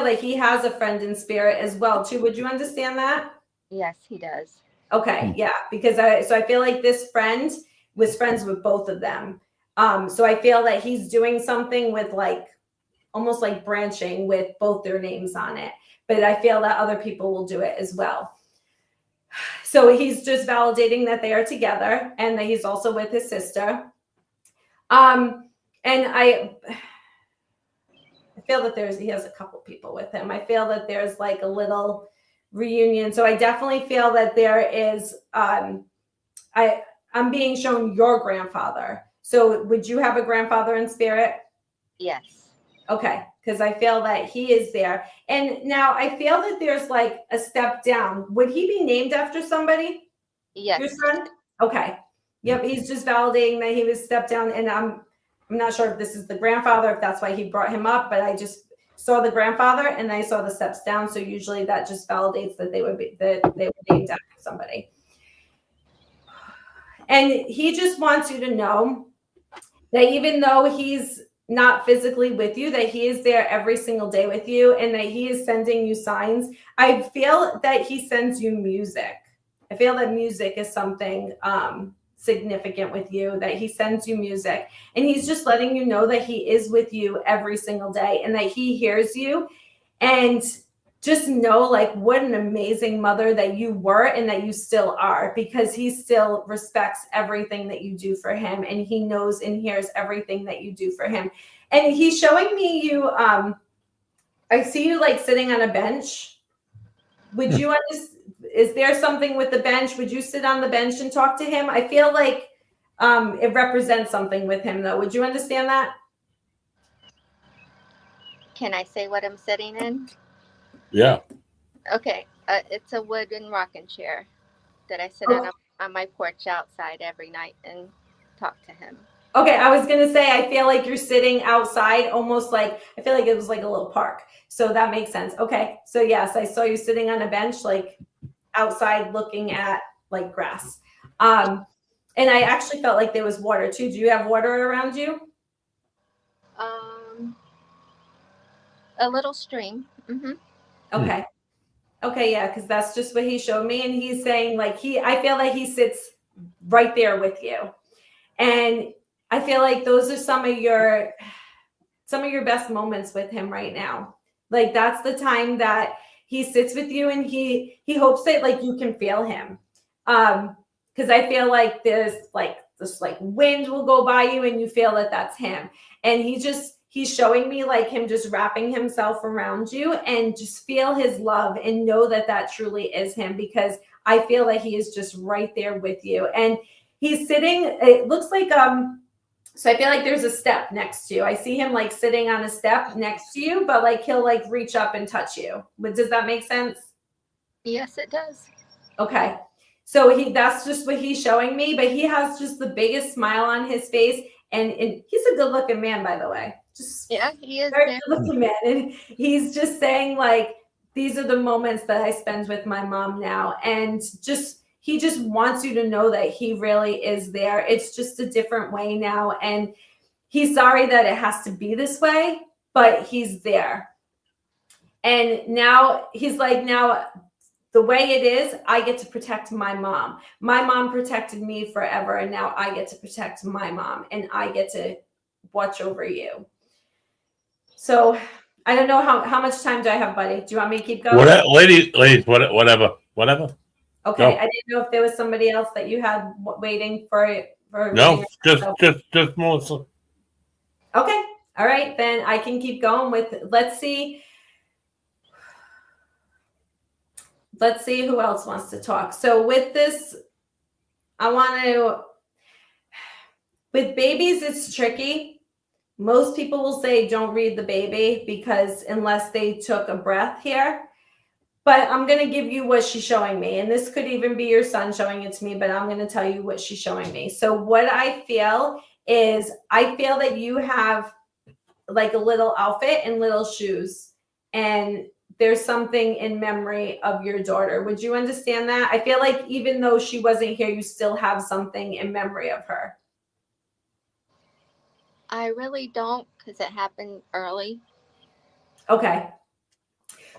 that he has a friend in spirit as well too. Would you understand that? Yes, he does. Okay. Yeah. Because I feel like this friend was friends with both of them. So I feel that he's doing something with like, almost like branching with both their names on it, but I feel that other people will do it as well. So he's just validating that they are together and that he's also with his sister. And I feel that he has a couple people with him. I feel that there's like a little reunion. So I definitely feel that there is, I'm being shown your grandfather. So would you have a grandfather in spirit? Yes. Okay. Because I feel that he is there. And now I feel that there's like a step down. Would he be named after somebody? Yes. Your son? Okay. Yep. He's just validating that he was stepped down. And I'm not sure if this is the grandfather, if that's why he brought him up, but I just saw the grandfather and I saw the steps down. So usually that just validates that they were named after somebody. And he just wants you to know that even though he's not physically with you, that he is there every single day with you and that he is sending you signs. I feel that he sends you music. I feel that music is something significant with you, that he sends you music and he's just letting you know that he is with you every single day and that he hears you. And just know like what an amazing mother that you were and that you still are, because he still respects everything that you do for him and he knows and hears everything that you do for him. And he's showing me you, I see you like sitting on a bench. Would you is there something with the bench? Would you sit on the bench and talk to him? I feel like it represents something with him though. Would you understand that? Can I say what I'm sitting in? Yeah. Okay. It's a wooden rocking chair that I sit on my porch outside every night and talk to him. Okay. I was going to say, I feel like you're sitting outside almost like, I feel like it was like a little park. So that makes sense. Okay. So yes, I saw you sitting on a bench, like outside looking at like grass. And I actually felt like there was water too. Do you have water around you? A little stream. Mm-hmm. Okay. Okay. Yeah. Cause that's just what he showed me. And he's saying like, I feel like he sits right there with you. And I feel like those are some of your best moments with him right now. Like that's the time that he sits with you and he hopes that like you can feel him. Cause I feel like there's like this like wind will go by you and you feel that that's him. And he's showing me like him just wrapping himself around you, and just feel his love and know that that truly is him, because I feel that he is just right there with you. And he's sitting, it looks like, so I feel like there's a step next to you. I see him like sitting on a step next to you, but like he'll like reach up and touch you. But does that make sense? Yes, it does. Okay. So that's just what he's showing me, but he has just the biggest smile on his face, and he's a good looking man, by the way. Just Yeah, he is very good looking man. And he's just saying like, these are the moments that I spend with my mom now. And he just wants you to know that he really is there. It's just a different way now. And he's sorry that it has to be this way, but he's there. And now he's like, now the way it is, I get to protect my mom. My mom protected me forever, and now I get to protect my mom, and I get to watch over you. So I don't know how much time do I have, buddy? Do you want me to keep going? Ladies, whatever. Okay, No. I didn't know if there was somebody else that you had waiting for. No, just Melissa. Okay, all right, then I can keep going with. Let's see who else wants to talk. So with this, with babies, it's tricky. Most people will say don't read the baby, because unless they took a breath here. But I'm going to give you what she's showing me. And this could even be your son showing it to me, but I'm going to tell you what she's showing me. So what I feel is, I feel that you have like a little outfit and little shoes. And there's something in memory of your daughter. Would you understand that? I feel like even though she wasn't here, you still have something in memory of her. I really don't, because it happened early. Okay.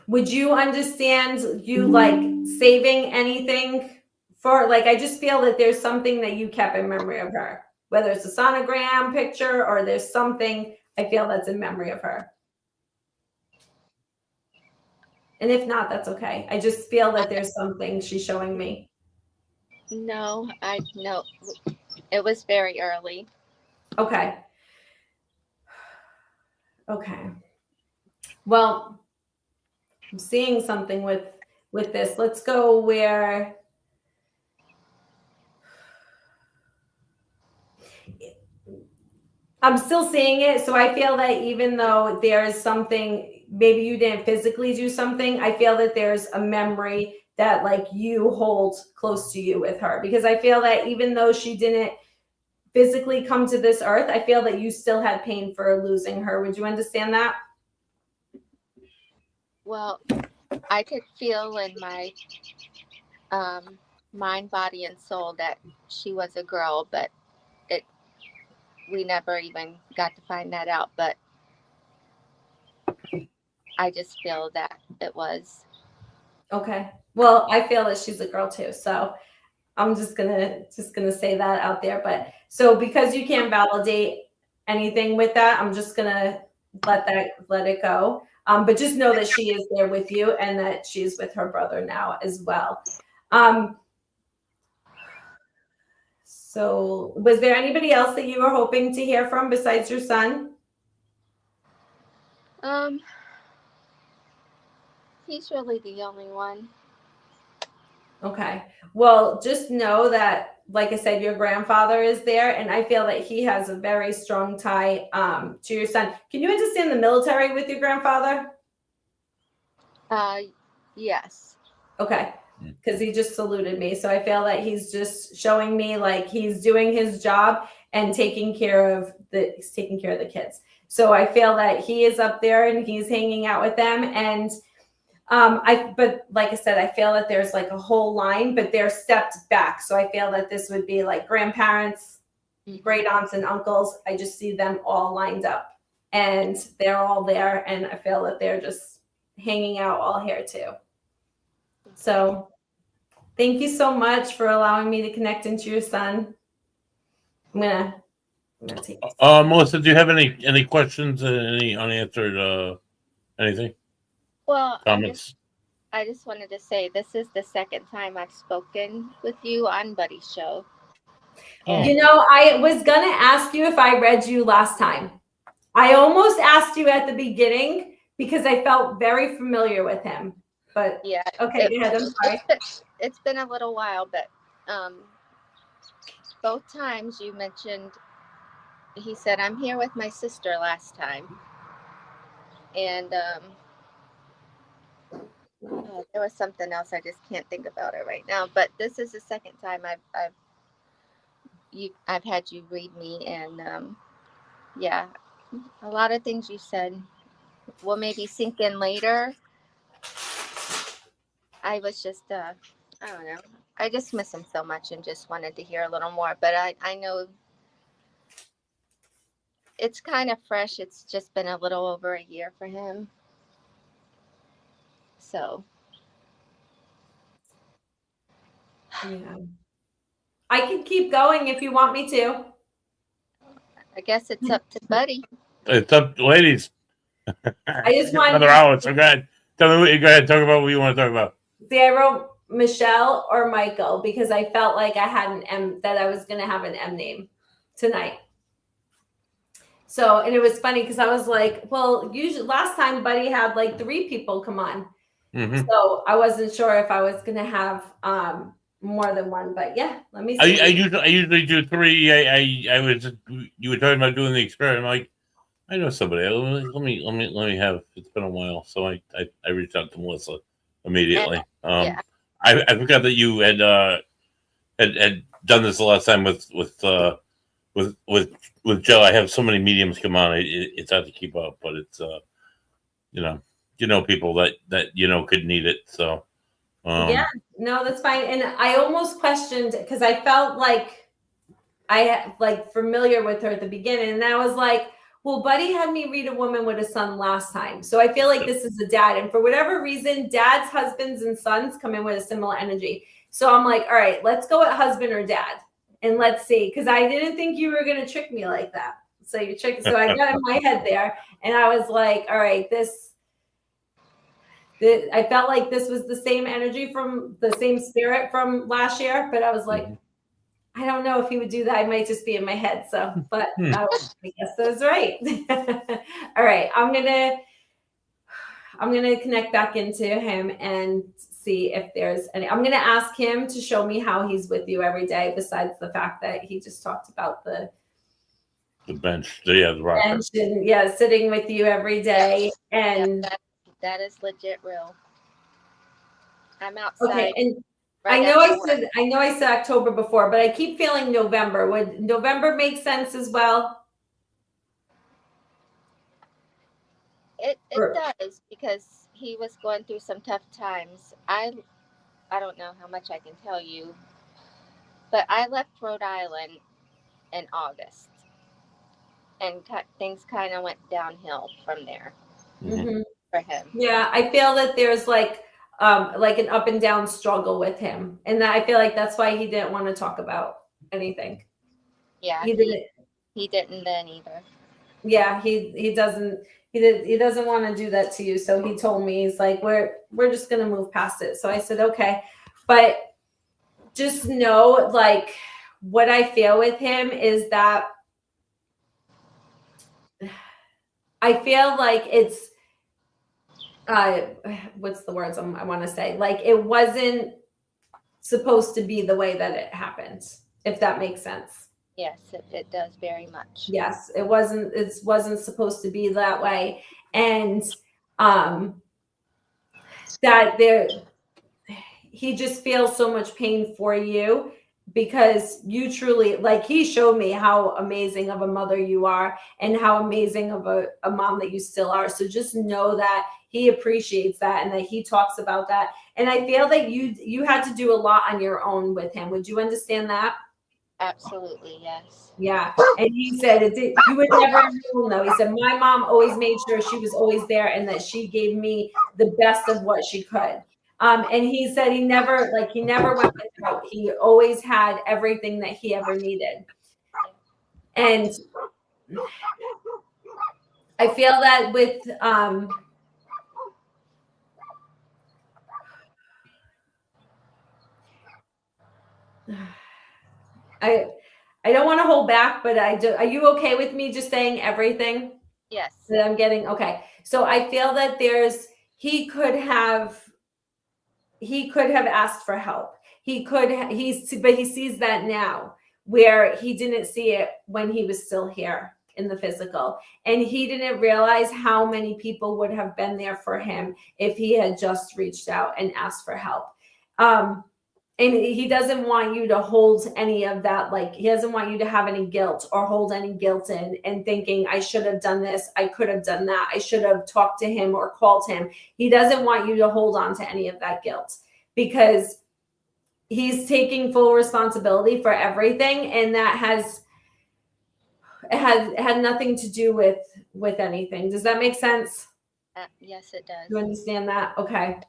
Would you understand you like saving anything for, like, I just feel that there's something that you kept in memory of her, whether it's a sonogram picture or there's something I feel that's in memory of her. And if not, that's okay. I just feel that there's something she's showing me. No, it was very early. Okay. Okay. Well, I'm seeing something with this. Let's go where I'm still seeing it. So I feel that even though there's something, maybe you didn't physically do something, I feel that there's a memory that like you hold close to you with her, because I feel that even though she didn't physically come to this earth, I feel that you still had pain for losing her. Would you understand that? Well, I could feel in my mind, body, and soul that she was a girl, but we never even got to find that out. But I just feel that it was. Okay. Well, I feel that she's a girl too. So I'm just gonna say that out there. But so because you can't validate anything with that, I'm just gonna let it go. But just know that she is there with you, and that she's with her brother now as well. So was there anybody else that you were hoping to hear from besides your son? He's really the only one. Okay. Well, just know that, like I said, your grandfather is there, and I feel that he has a very strong tie to your son. Can you understand the military with your grandfather? Yes. Okay. Because he just saluted me. So I feel that he's just showing me like he's doing his job and taking care of the kids. So I feel that he is up there and he's hanging out with them. And but like I said, I feel that there's like a whole line, but they're stepped back. So I feel that this would be like grandparents, great aunts and uncles. I just see them all lined up, and they're all there. And I feel that they're just hanging out all here too. So thank you so much for allowing me to connect into your son. I'm gonna take this. Melissa, do you have any questions? Any unanswered anything? Well, Comments? I just wanted to say this is the second time I've spoken with you on Buddy's show. You know, I was gonna ask you if I read you last time. I almost asked you at the beginning because I felt very familiar with him. But Yeah. okay, go ahead. I'm sorry. It's been a little while, but both times you mentioned, he said, I'm here with my sister last time. And there was something else. I just can't think about it right now. But this is the second time I've had you read me, and yeah, a lot of things you said will maybe sink in later. I was just I don't know. I just miss him so much and just wanted to hear a little more. But I know it's kind of fresh. It's just been a little over a year for him. So Yeah. I can keep going if you want me to. I guess it's up to Buddy. It's up, ladies. I just wanted another hour. So go ahead. Tell me. Go ahead. Talk about what you want to talk about. See, I wrote Michelle or Michael because I felt like I had an M, that I was going to have an M name tonight. So, and it was funny because I was like, well, usually last time Buddy had like 3 people come on. Mm-hmm. So I wasn't sure if I was going to have more than one, but yeah, let me see. I usually do 3. I was, you were talking about doing the experiment. I'm like, I know somebody. Let me have. It's been a while, so I reached out to Melissa immediately. Yeah. I forgot that you had done this the last time with Joe. I have so many mediums come on. It's hard to keep up, but it's you know people that could need it. So yeah, no, that's fine. And I almost questioned because I felt like I had like familiar with her at the beginning, and I was like, well, Buddy had me read a woman with a son last time. So I feel like this is a dad. And for whatever reason, dads, husbands, and sons come in with a similar energy. So I'm like, all right, let's go with husband or dad. And let's see. Because I didn't think you were going to trick me like that. So you tricked. So I got in my head there. And I was like, all right, I felt like this was the same energy from the same spirit from last year. But I was like, I don't know if he would do that. I might just be in my head. So, but I guess that's right. All right. I'm going to connect back into him and see if there's any. I'm going to ask him to show me how he's with you every day, besides the fact that he just talked about the bench. Yeah, the rocker. bench and sitting with you every day. And that is legit real. I'm outside. Okay. And right I know I said October before, but I keep feeling November. Would November make sense as well? It does, because he was going through some tough times. I don't know how much I can tell you, but I left Rhode Island in August, and things kind of went downhill from there for him. Yeah, I feel that there's like an up and down struggle with him, and I feel like that's why he didn't want to talk about anything. Yeah, he didn't then either. Yeah, he doesn't want to do that to you. So he told me, he's like, we're just gonna move past it. So I said, okay, but just know, like, what I feel with him is that I feel like it's what's the words I want to say? Like, it wasn't supposed to be the way that it happened, if that makes sense. Yes, it does very much. Yes, it wasn't supposed to be that way. And that he just feels so much pain for you, because you truly, like, he showed me how amazing of a mother you are and how amazing of a mom that you still are. So just know that he appreciates that and that he talks about that. And I feel that you had to do a lot on your own with him. Would you understand that? Absolutely, yes. Yeah. And he said you would never know. He said, my mom always made sure she was always there and that she gave me the best of what she could. And he said he never went without. He always had everything that he ever needed. And I feel that with I don't want to hold back, but I do. Are you okay with me just saying everything? Yes. That I'm getting. Okay. So I feel that he could have asked for help. But he sees that now where he didn't see it when he was still here in the physical. And he didn't realize how many people would have been there for him if he had just reached out and asked for help. And he doesn't want you to hold any of that. Like, he doesn't want you to have any guilt or hold any guilt in and thinking, I should have done this. I could have done that. I should have talked to him or called him. He doesn't want you to hold on to any of that guilt because he's taking full responsibility for everything. And that had nothing to do with anything. Does that make sense? Yes, it does. You understand that? Okay.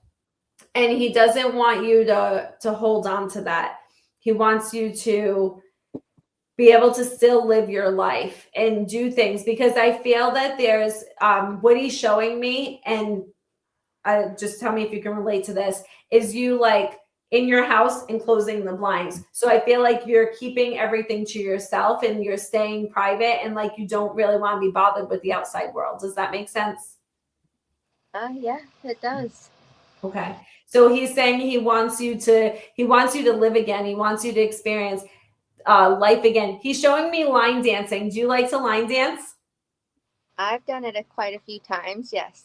And he doesn't want you to hold on to that. He wants you to be able to still live your life and do things, because I feel that there's what he's showing me, and just tell me if you can relate to this, is you like in your house and closing the blinds. So I feel like you're keeping everything to yourself and you're staying private, and like you don't really want to be bothered with the outside world. Does that make sense? Yeah, it does. Okay. So he's saying he wants you to live again. He wants you to experience life again. He's showing me line dancing. Do you like to line dance? I've done it quite a few times. Yes.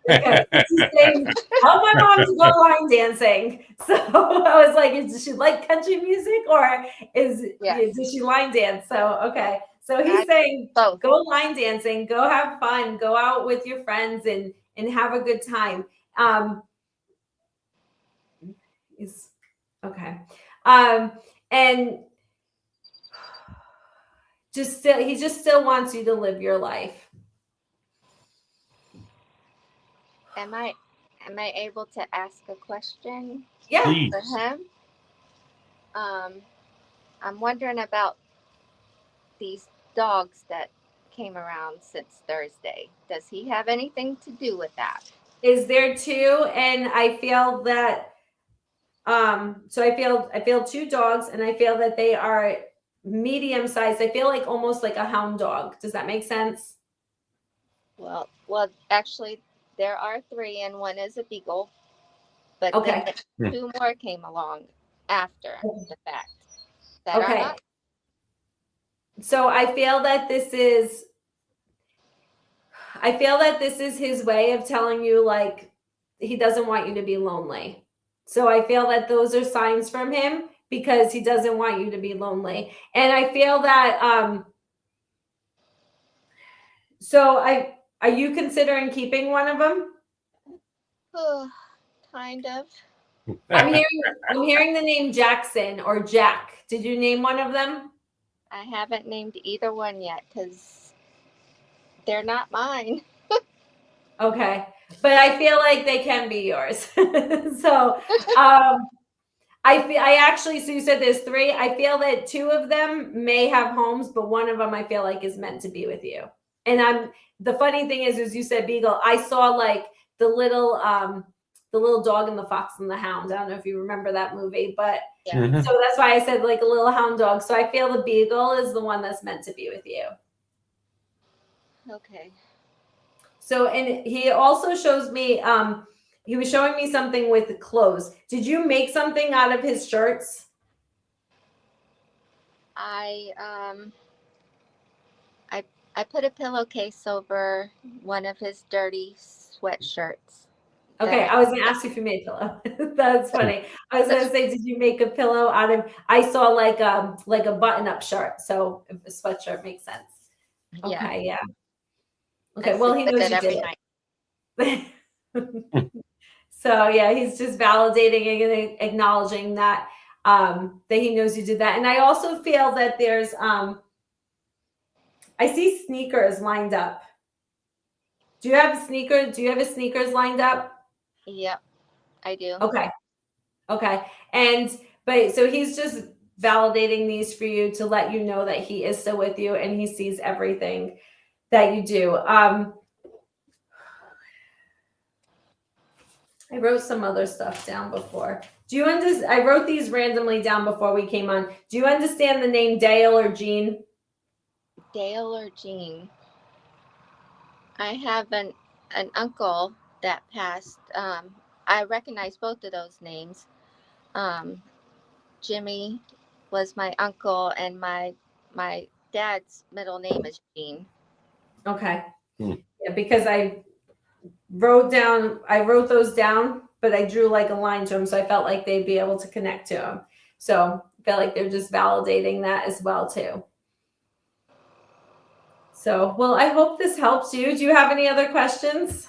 Okay. He's saying, help my mom to go line dancing. So I was like, does she like country music or does she line dance? So, okay. So he's saying, both. Go line dancing, go have fun, go out with your friends and have a good time. He's okay. And he just still wants you to live your life. Am I able to ask a question? Yeah. Please. For him? I'm wondering about these dogs that came around since Thursday. Does he have anything to do with that? Is there two? And I feel that so I feel two dogs, and I feel that they are medium sized. I feel like almost like a hound dog. Does that make sense? Well, actually there are three and one is a beagle. But okay. then two more came along after the fact. That okay. are not. So I feel that this is his way of telling you, like, he doesn't want you to be lonely. So I feel that those are signs from him because he doesn't want you to be lonely. And I feel that so are you considering keeping one of them? Kind of. I'm hearing the name Jackson or Jack. Did you name one of them? I haven't named either one yet because they're not mine. Okay. But I feel like they can be yours. So I actually, so you said there's three. I feel that two of them may have homes, but one of them I feel like is meant to be with you. And the funny thing is you said beagle. I saw like the little dog and the fox and the hound. I don't know if you remember that movie, but so that's why I said like a little hound dog. So I feel the beagle is the one that's meant to be with you. Okay. So, and he also shows me, he was showing me something with clothes. Did you make something out of his shirts? I put a pillowcase over one of his dirty sweatshirts. Okay, I was going to ask you if you made a pillow. That's funny. I was going to say, did you make a pillow out of? I saw like a button-up shirt, so if a sweatshirt makes sense. Okay, yeah. Okay, well, he knows you did it. So yeah, he's just validating and acknowledging that that he knows you did that. And I also feel that there's I see sneakers lined up. Do you have sneakers? Do you have his sneakers lined up? Yep, I do. Okay. But so he's just validating these for you to let you know that he is still with you and he sees everything that you do. I wrote some other stuff down before. Do you understand? I wrote these randomly down before we came on. Do you understand the name Dale or Jean? Dale or Jean? I have an uncle that passed. I recognize both of those names. Um, Jimmy was my uncle, and my dad's middle name is Jean. Okay. Hmm. Yeah, because I wrote those down, but I drew like a line to them, so I felt like they'd be able to connect to them. So I felt like they're just validating that as well too. So, well, I hope this helps you. Do you have any other questions?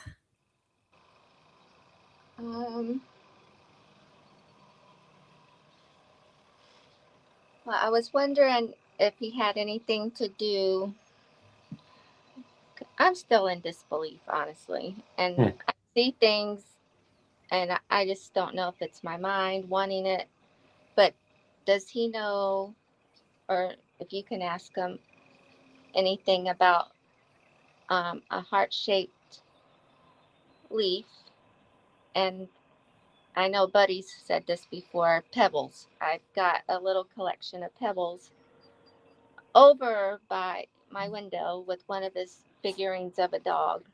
Well, I was wondering if he had anything to do. I'm still in disbelief, honestly, and I see things, and I just don't know if it's my mind wanting it. But does he know, or if you can ask him anything about a heart-shaped leaf? And I know Buddy's said this before, pebbles. I've got a little collection of pebbles over by my window with one of his figurines of a dog.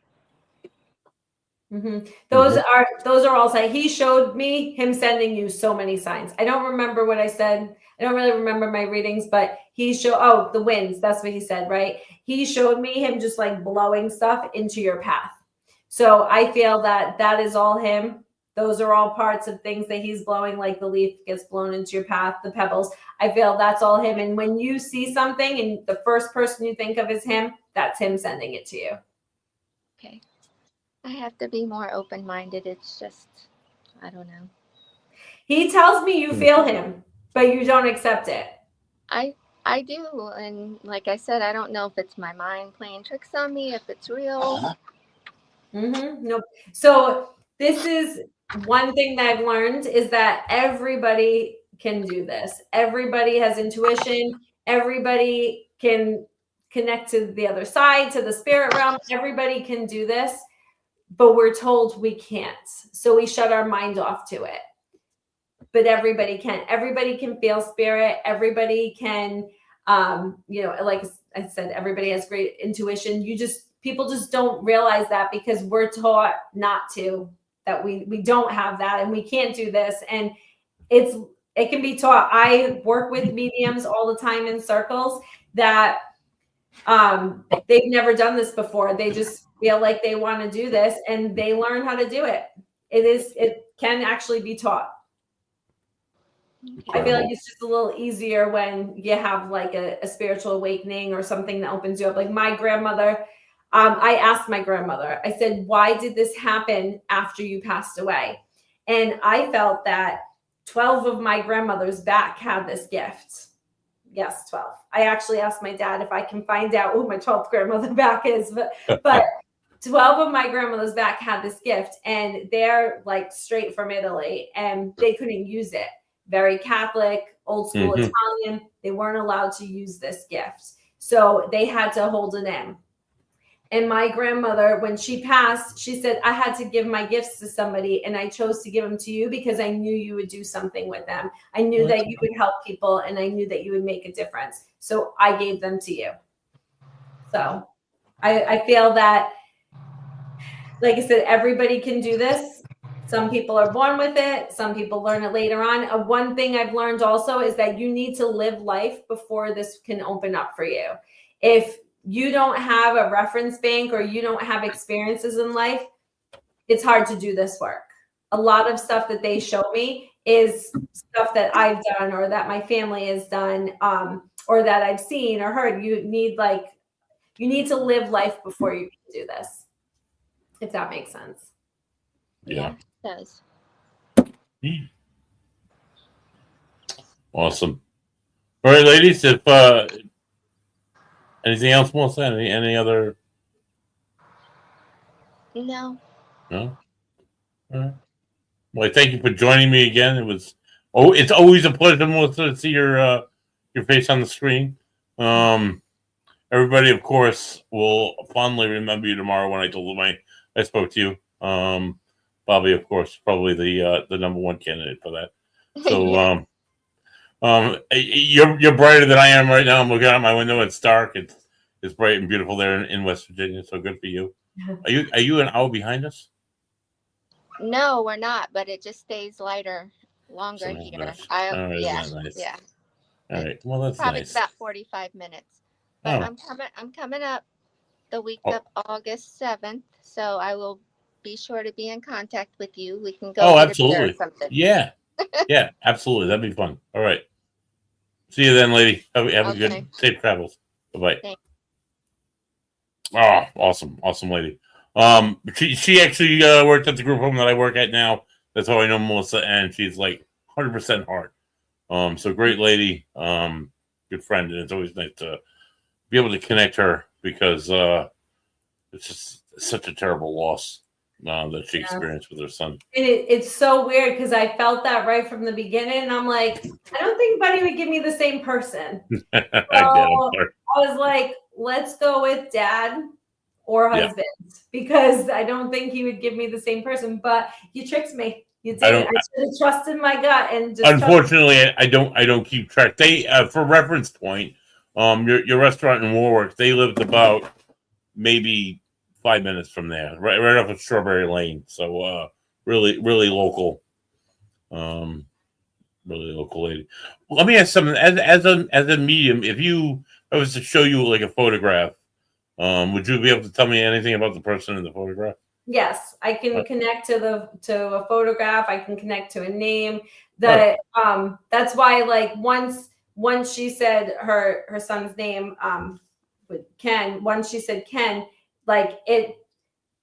Mm-hmm. Those are all signs. He showed me him sending you so many signs. I don't remember what I said. I don't really remember my readings, but he showed the winds. That's what he said, right? He showed me him just like blowing stuff into your path. So I feel that is all him. Those are all parts of things that he's blowing, like the leaf gets blown into your path, the pebbles. I feel that's all him. And when you see something and the first person you think of is him, that's him sending it to you. Okay. I have to be more open-minded. It's just, I don't know. He tells me you feel him, but you don't accept it. I do. And like I said, I don't know if it's my mind playing tricks on me, if it's real. Nope. So this is one thing that I've learned is that everybody can do this. Everybody has intuition. Everybody can connect to the other side, to the spirit realm. Everybody can do this, but we're told we can't. So we shut our mind off to it. But everybody can. Everybody can feel spirit. Everybody can, like I said, everybody has great intuition. People just don't realize that because we're taught not to, that we don't have that and we can't do this. And it can be taught. I work with mediums all the time in circles that they've never done this before. They just feel like they want to do this and they learn how to do it. It can actually be taught. I feel like it's just a little easier when you have like a spiritual awakening or something that opens you up. Like my grandmother, I asked my grandmother, I said, why did this happen after you passed away? And I felt that 12 of my grandmother's back had this gift. Yes, 12. I actually asked my dad if I can find out who my 12th grandmother back is, but 12 of my grandmother's back had this gift and they're like straight from Italy and they couldn't use it. Very Catholic, old school Italian. They weren't allowed to use this gift. So they had to hold it in. And my grandmother, when she passed, she said, I had to give my gifts to somebody and I chose to give them to you because I knew you would do something with them. I knew that you would help people and I knew that you would make a difference. So I gave them to you. So I feel that, like I said, everybody can do this. Some people are born with it. Some people learn it later on. One thing I've learned also is that you need to live life before this can open up for you. If you don't have a reference bank or you don't have experiences in life, it's hard to do this work. A lot of stuff that they show me is stuff that I've done or that my family has done, or that I've seen or heard. You need to live life before you can do this, if that makes sense. Yeah, it does. Awesome. All right, ladies, if anything else more said? Any other? No. No. All right. Well, thank you for joining me again. It's always a pleasure, Melissa, to see your face on the screen. Everybody, of course, will fondly remember you tomorrow when I spoke to you. Bobby, of course, probably the number one candidate for that. So, you're brighter than I am right now. I'm looking out my window. It's dark. It's bright and beautiful there in West Virginia. So good for you. Are you an hour behind us? No, we're not, but it just stays longer Somehow here. nice. All right, Yeah, isn't that nice? yeah. All right. Well, that's Probably nice. about 45 minutes. But Oh. I'm coming up the week Oh. of August 7th, so I will be sure to be in contact with you. We can go Oh, get a beer or absolutely. something. Yeah. Yeah, absolutely. That'd be fun. All right. See you then, lady. Have a good, safe travels. Bye-bye. Thanks. Oh, awesome. Awesome lady. She actually worked at the group home that I work at now. That's how I know Melissa, and she's like 100% heart. So great lady, good friend, and it's always nice to be able to connect her because it's just such a terrible loss that she experienced with her son. And it's so weird because I felt that right from the beginning. And I'm like, I don't think Buddy would give me the same person. I was like, let's go with dad or husband because I don't think he would give me the same person. But you tricked me. You did. I should have trusted my gut and just. Unfortunately, I don't keep track. They, for reference point, your restaurant in Warwick, they lived about maybe 5 minutes from there, right off of Strawberry Lane. So really local, really local lady. Let me ask something. As a medium, if I was to show you like a photograph, would you be able to tell me anything about the person in the photograph? Yes, I can connect to a photograph. I can connect to a name. That's why, like, once she said her son's name, with Ken. Once she said Ken, like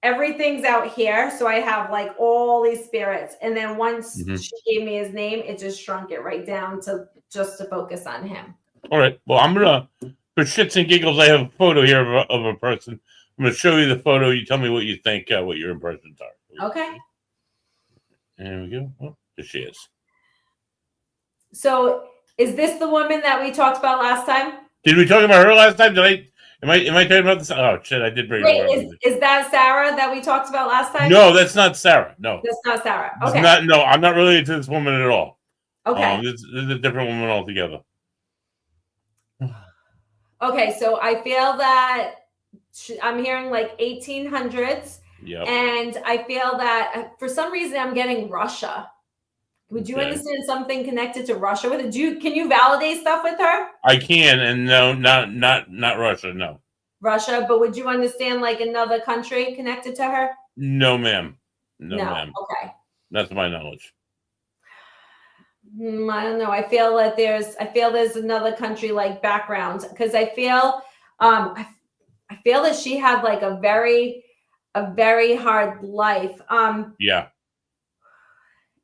everything's out here. So I have like all these spirits, and then once she gave me his name, it just shrunk it right down to just to focus on him. All right. Well, I'm gonna, for shits and giggles, I have a photo here of a person. I'm going to show you the photo. You tell me what you think, what your impressions are. Okay. There we go. Oh, there she is. So, is this the woman that we talked about last time? Did we talk about her last time? Am I talking about this? Oh shit! I did bring her up. Is that Sarah that we talked about last time? No, that's not Sarah. No, that's not Sarah. Okay. No, I'm not related to this woman at all. Okay. This is a different woman altogether. Okay, so I feel that I'm hearing like 1800s. Yep. And I feel that for some reason I'm getting Russia. Would you understand something connected to Russia with it? Can you validate stuff with her? I can, and no, not Russia, no. Russia, but would you understand like another country connected to her? No, ma'am. No, ma'am. Okay. Not to my knowledge. I don't know. I feel there's another country like background because I feel that she had like a very hard life. Yeah.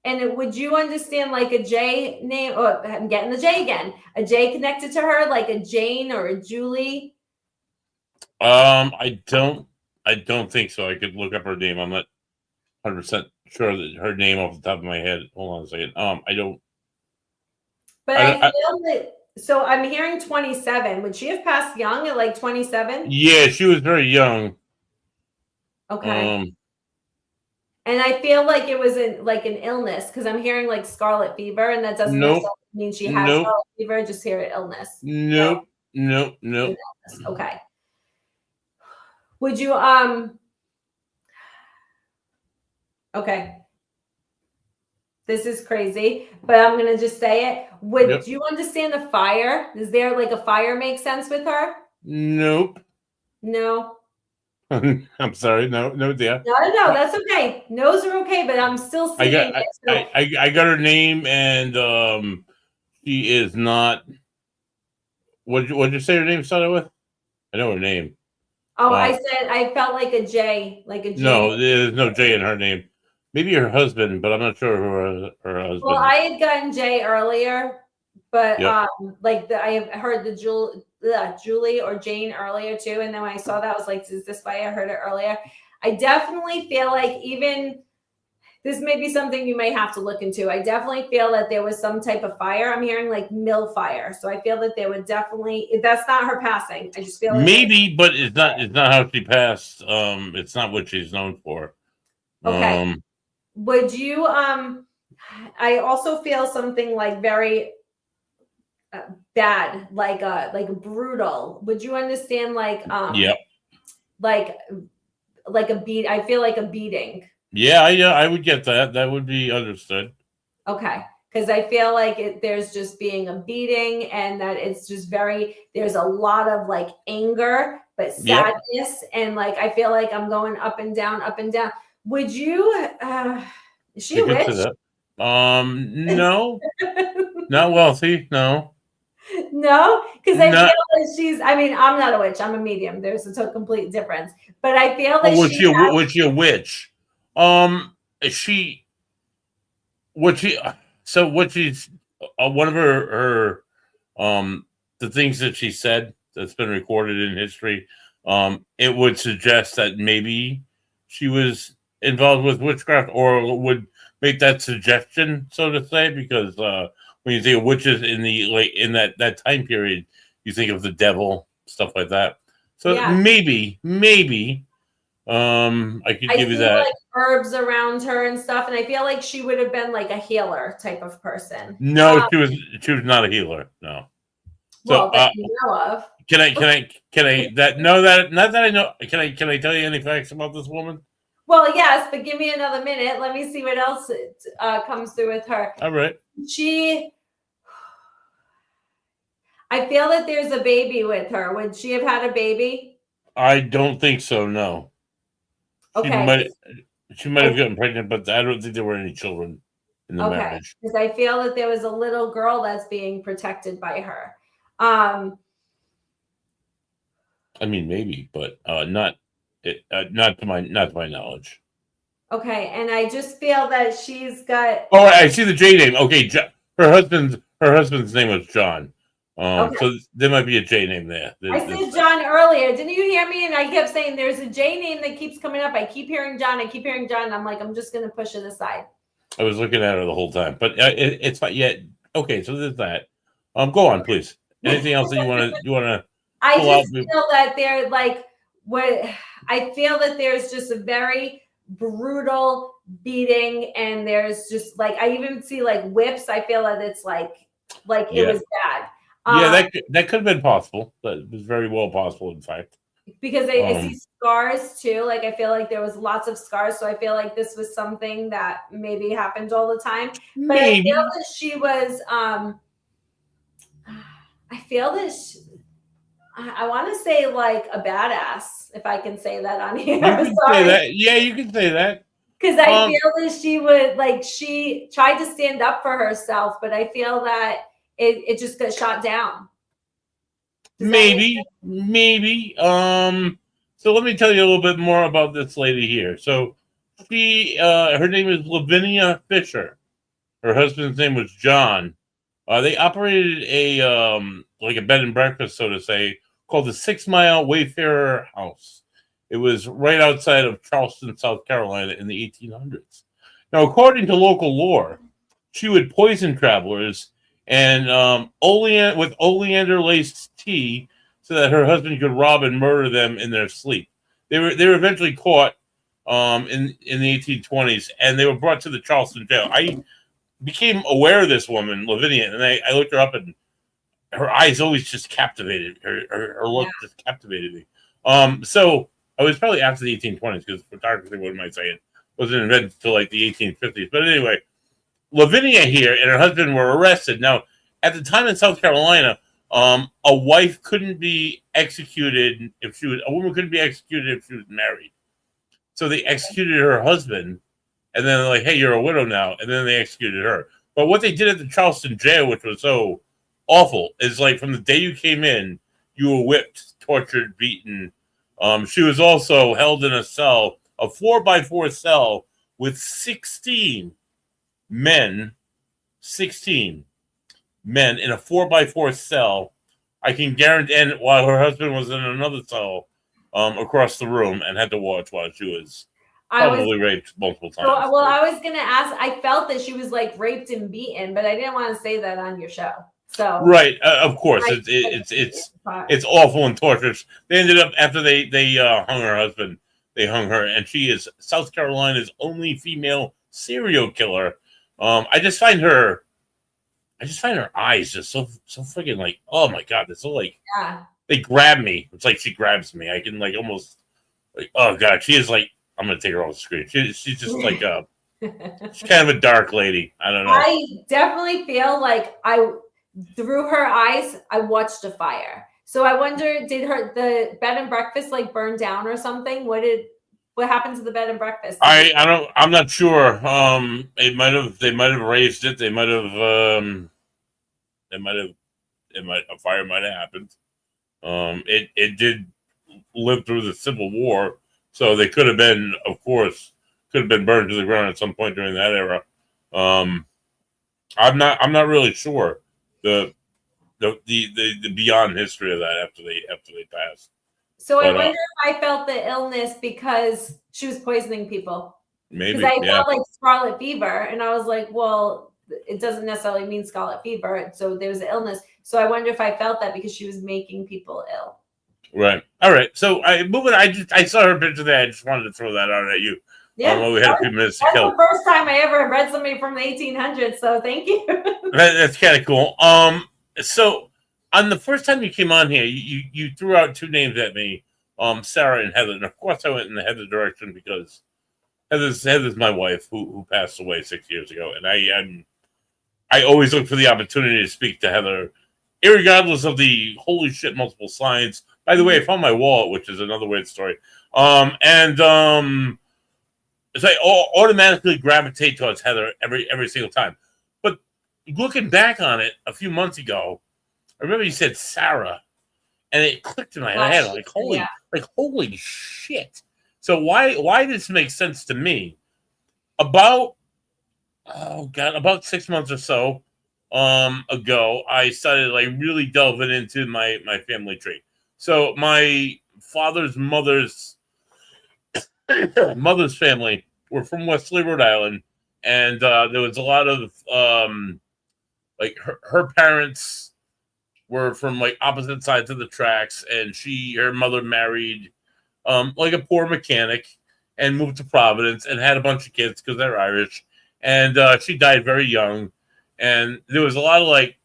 And would you understand like a J name? Oh, I'm getting the J again. A J connected to her, like a Jane or a Julie? I don't think so. I could look up her name. I'm not 100% sure that her name off the top of my head. Hold on a second. I don't. But I feel that. So I'm hearing 27. Would she have passed young at like 27? Yeah, she was very young. Okay. And I feel like it was like an illness because I'm hearing like scarlet fever, and that doesn't necessarily mean she has scarlet fever. Just hear it illness. Nope. Okay. Would you Okay. This is crazy, but I'm gonna just say it. Would you understand the fire? Is there like a fire make sense with her? Nope. No. I'm sorry. No, dear. No, that's okay. No's are okay, but I'm still seeing it. I got her name, and she is not. What'd you say her name started with? I know her name. Oh, I said I felt like a J, like a J. No, there's no J in her name. Maybe her husband, but I'm not sure who her husband. Well, I had gotten J earlier, but I heard the Julie or Jane earlier too, and then when I saw that, I was like, "Is this why I heard it earlier?" I definitely feel like even this may be something you may have to look into. I definitely feel that there was some type of fire. I'm hearing like mill fire, so I feel that there would definitely. That's not her passing. I just feel like maybe, but it's not how she passed. It's not what she's known for. Okay. Would you? I also feel something like very bad, like brutal. Would you understand like Yep. like like a beat. I feel like a beating. Yeah, I would get that. That would be understood. Okay. Because I feel like there's just being a beating, and that it's just there's a lot of like anger, but sadness. And like, I feel like I'm going up and down, up and down. Would you, is she a witch? No, not wealthy. No. No, because I feel Not, that I'm not a witch. I'm a medium. There's a complete difference. But I feel that was she a witch? Is she, what she, so what she's, one of her, the things that she said that's been recorded in history, it would suggest that maybe she was involved with witchcraft, or would make that suggestion, so to say, because when you think of witches in that time period, you think of the devil, stuff like that. So maybe I could give you that. Like herbs around her and stuff, and I feel like she would have been like a healer type of person. No, she was not a healer. No. Well, that you know of. Can I not that I know, can I tell you any facts about this woman? Well, yes, but give me another minute. Let me see what else comes through with her. All right. I feel that there's a baby with her. Would she have had a baby? I don't think so, no. Okay. She might have gotten pregnant, but I don't think there were any children in the marriage. Because I feel that there was a little girl that's being protected by her. I mean, maybe, but not to my knowledge. Okay, and I just feel that she's got. Oh, I see the J name. Okay, her husband's name was John. So there might be a J name there. I said John earlier. Didn't you hear me? And I kept saying there's a J name that keeps coming up. I keep hearing John. And I'm like, I'm just going to push it aside. I was looking at her the whole time, but it's fine. Yeah. Okay. So there's that. Go on, please. Anything else that you want to? I just feel that they're like I feel that there's just a very brutal beating, and there's just like, I even see like whips. I feel that it's like it was bad. Yeah, that could have been possible. That was very well possible, in fact. Because I see scars too. Like, I feel like there was lots of scars. So I feel like this was something that maybe happened all the time. But I feel that she was, I feel that I want to say like a badass, if I can say that on here. You can say that. Yeah, you can say that. Because I feel that she tried to stand up for herself, but I feel that it just got shot down. Maybe. So let me tell you a little bit more about this lady here. So her name is Lavinia Fisher. Her husband's name was John. They operated a like a bed and breakfast, so to say, called the 6 Mile Wayfarer House. It was right outside of Charleston, South Carolina in the 1800s. Now, according to local lore, she would poison travelers and with oleander laced tea, so that her husband could rob and murder them in their sleep. They were eventually caught in the 1820s, and they were brought to the Charleston jail. I became aware of this woman, Lavinia, and I looked her up, and her eyes always just captivated. Her look just captivated me. So I was probably after the 1820s, because photography, what am I saying, wasn't invented until like the 1850s. But anyway, Lavinia here and her husband were arrested. Now, at the time in South Carolina, a wife couldn't be executed a woman couldn't be executed if she was married. So they executed her husband, and then they're like, hey, you're a widow now, and then they executed her. But what they did at the Charleston jail, which was so awful, is like from the day you came in, you were whipped, tortured, beaten. She was also held in a cell, a 4x4 cell with 16 men in a 4x4 cell. I can guarantee, and while her husband was in another cell across the room and had to watch while she was probably raped multiple times. Well, I was going to ask, I felt that she was like raped and beaten, but I didn't want to say that on your show. So right, of course, it's awful and torturous. They ended up, after they hung her husband, they hung her, and she is South Carolina's only female serial killer. I just find her eyes just so freaking like, oh my God, they're so like, they grab me. It's like she grabs me. I can like almost Like, oh god, she is like, I'm gonna take her off the screen. She's just like she's kind of a dark lady. I don't know. I definitely feel like through her eyes, I watched a fire. So I wonder, did the bed and breakfast like burn down or something? What happened to the bed and breakfast? I'm not sure. They might have raised it. A fire might have happened. It did live through the Civil War, so they could have been, of course, burned to the ground at some point during that era. I'm not really sure the beyond history of that after they passed. So I wonder if I felt the illness because she was poisoning people. Maybe because I felt like scarlet fever, and I was like, well, it doesn't necessarily mean scarlet fever. So there was an illness. So I wonder if I felt that because she was making people ill. Right. All right. So I saw her picture there. I just wanted to throw that out at you. Yeah. Well, we had a few minutes to kill. That's the first time I ever read somebody from the 1800s. So thank you. That's kind of cool. So on the first time you came on here, you threw out two names at me, Sarah and Heather, and of course I went in the Heather direction because Heather's my wife who passed away 6 years ago, and I always look for the opportunity to speak to Heather, irregardless of the holy shit multiple signs. By the way, I found my wallet, which is another weird story. So I automatically gravitate towards Heather every single time. But looking back on it a few months ago, I remember you said Sarah, and it clicked in my head like holy shit. So why this makes sense to me? About 6 months or so ago, I started like really delving into my family tree. So my father's mother's family were from Westerly, Rhode Island, and there was a lot of like her parents were from like opposite sides of the tracks, and her mother married like a poor mechanic and moved to Providence and had a bunch of kids because they're Irish, and she died very young, and there was a lot of like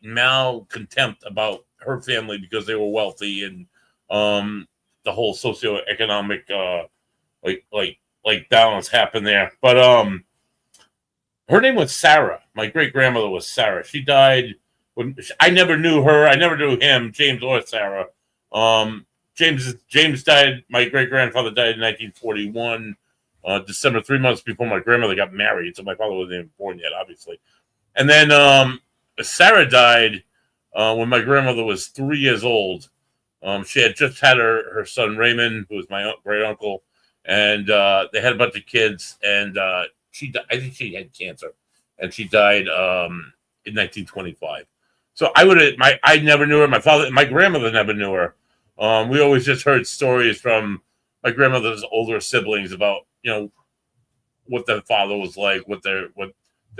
malcontempt about her family because they were wealthy, and the whole socioeconomic balance happened there. But her name was Sarah. My great grandmother was Sarah. She died when I never knew her. I never knew him, James or Sarah. James died. My great grandfather died in 1941, December, 3 months before my grandmother got married. So my father wasn't even born yet, obviously. And then Sarah died when my grandmother was 3 years old. She had just had her son Raymond, who was my great uncle, and they had a bunch of kids. And I think she had cancer, and she died in 1925. So I never knew her. My grandmother never knew her. We always just heard stories from my grandmother's older siblings about what their father was like, what their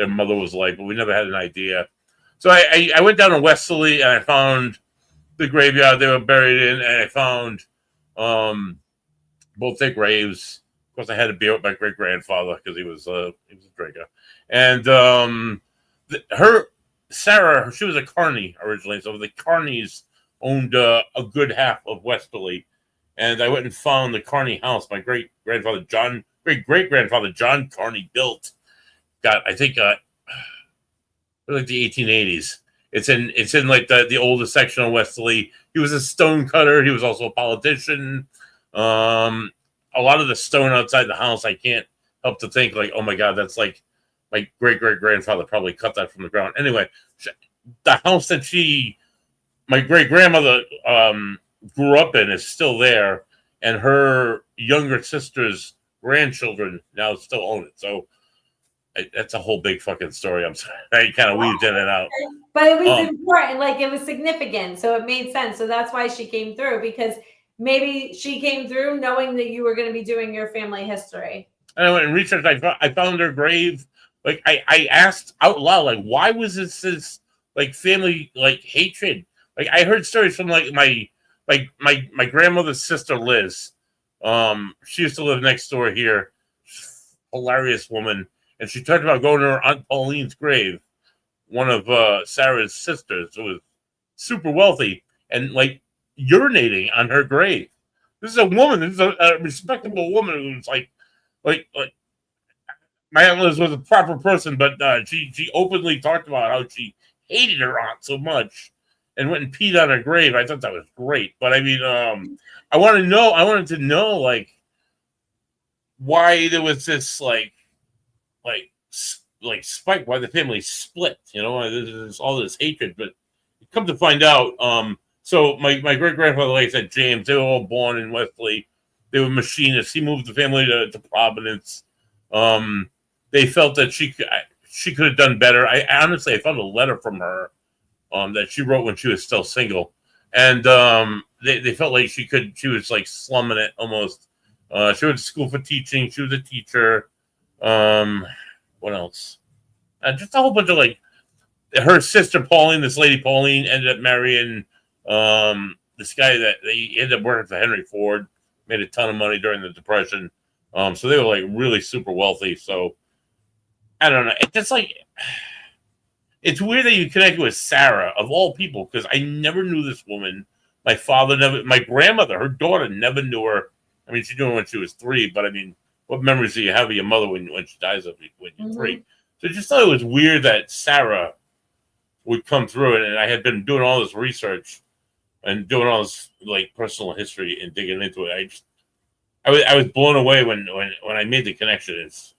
mother was like, but we never had an idea. So I went down to Westerly and I found the graveyard they were buried in, and I found both their graves. Of course, I had a beer with my great grandfather because he was a drinker, and Sarah, she was a Carney originally, so the Carneys owned a good half of Westerly, and I went and found the Carney house. My great great grandfather John Carney built. I think like the 1880s. It's in like the oldest section of Westerly. He was a stone cutter. He was also a politician. A lot of the stone outside the house, I can't help to think like, oh my God, that's like my great grandfather probably cut that from the ground. Anyway, the house that my great grandmother grew up in is still there, and her younger sister's grandchildren now still own it. So that's a whole big fucking story. I'm sorry, I kind of weaved in and out. But it was important, like it was significant, so it made sense. So that's why she came through, because maybe she came through knowing that you were going to be doing your family history. And I went and researched. I found her grave. Like I asked out loud, like, why was this like family like hatred? Like I heard stories from like my grandmother's sister Liz. She used to live next door here. Hilarious woman. And she talked about going to her Aunt Pauline's grave, one of Sarah's sisters, who was super wealthy, and like urinating on her grave. This is a woman. This is a respectable woman who's like my Aunt Liz was a proper person, but she openly talked about how she hated her aunt so much and went and peed on her grave. I thought that was great. But I mean, I wanted to know like why there was this like spike, why the family split, you know, there's all this hatred. But come to find out, so my great grandfather, like I said, James, they were all born in Wesley. They were machinists. He moved the family to Providence. They felt that she could have done better. I honestly found a letter from her that she wrote when she was still single, and they felt like she was like slumming it almost. She went to school for teaching. She was a teacher. What else? Just a whole bunch of like her sister Pauline. This lady Pauline ended up marrying this guy that they ended up working for Henry Ford. Made a ton of money during the Depression. So they were like really super wealthy. So I don't know. It's just like it's weird that you connected with Sarah of all people because I never knew this woman. My grandmother, her daughter, never knew her. I mean, she knew her when she was 3, but I mean, what memories do you have of your mother when she dies when you're 3? So I just thought it was weird that Sarah would come through it, and I had been doing all this research and doing all this like personal history and digging into it. I was blown away when I made the connection. It's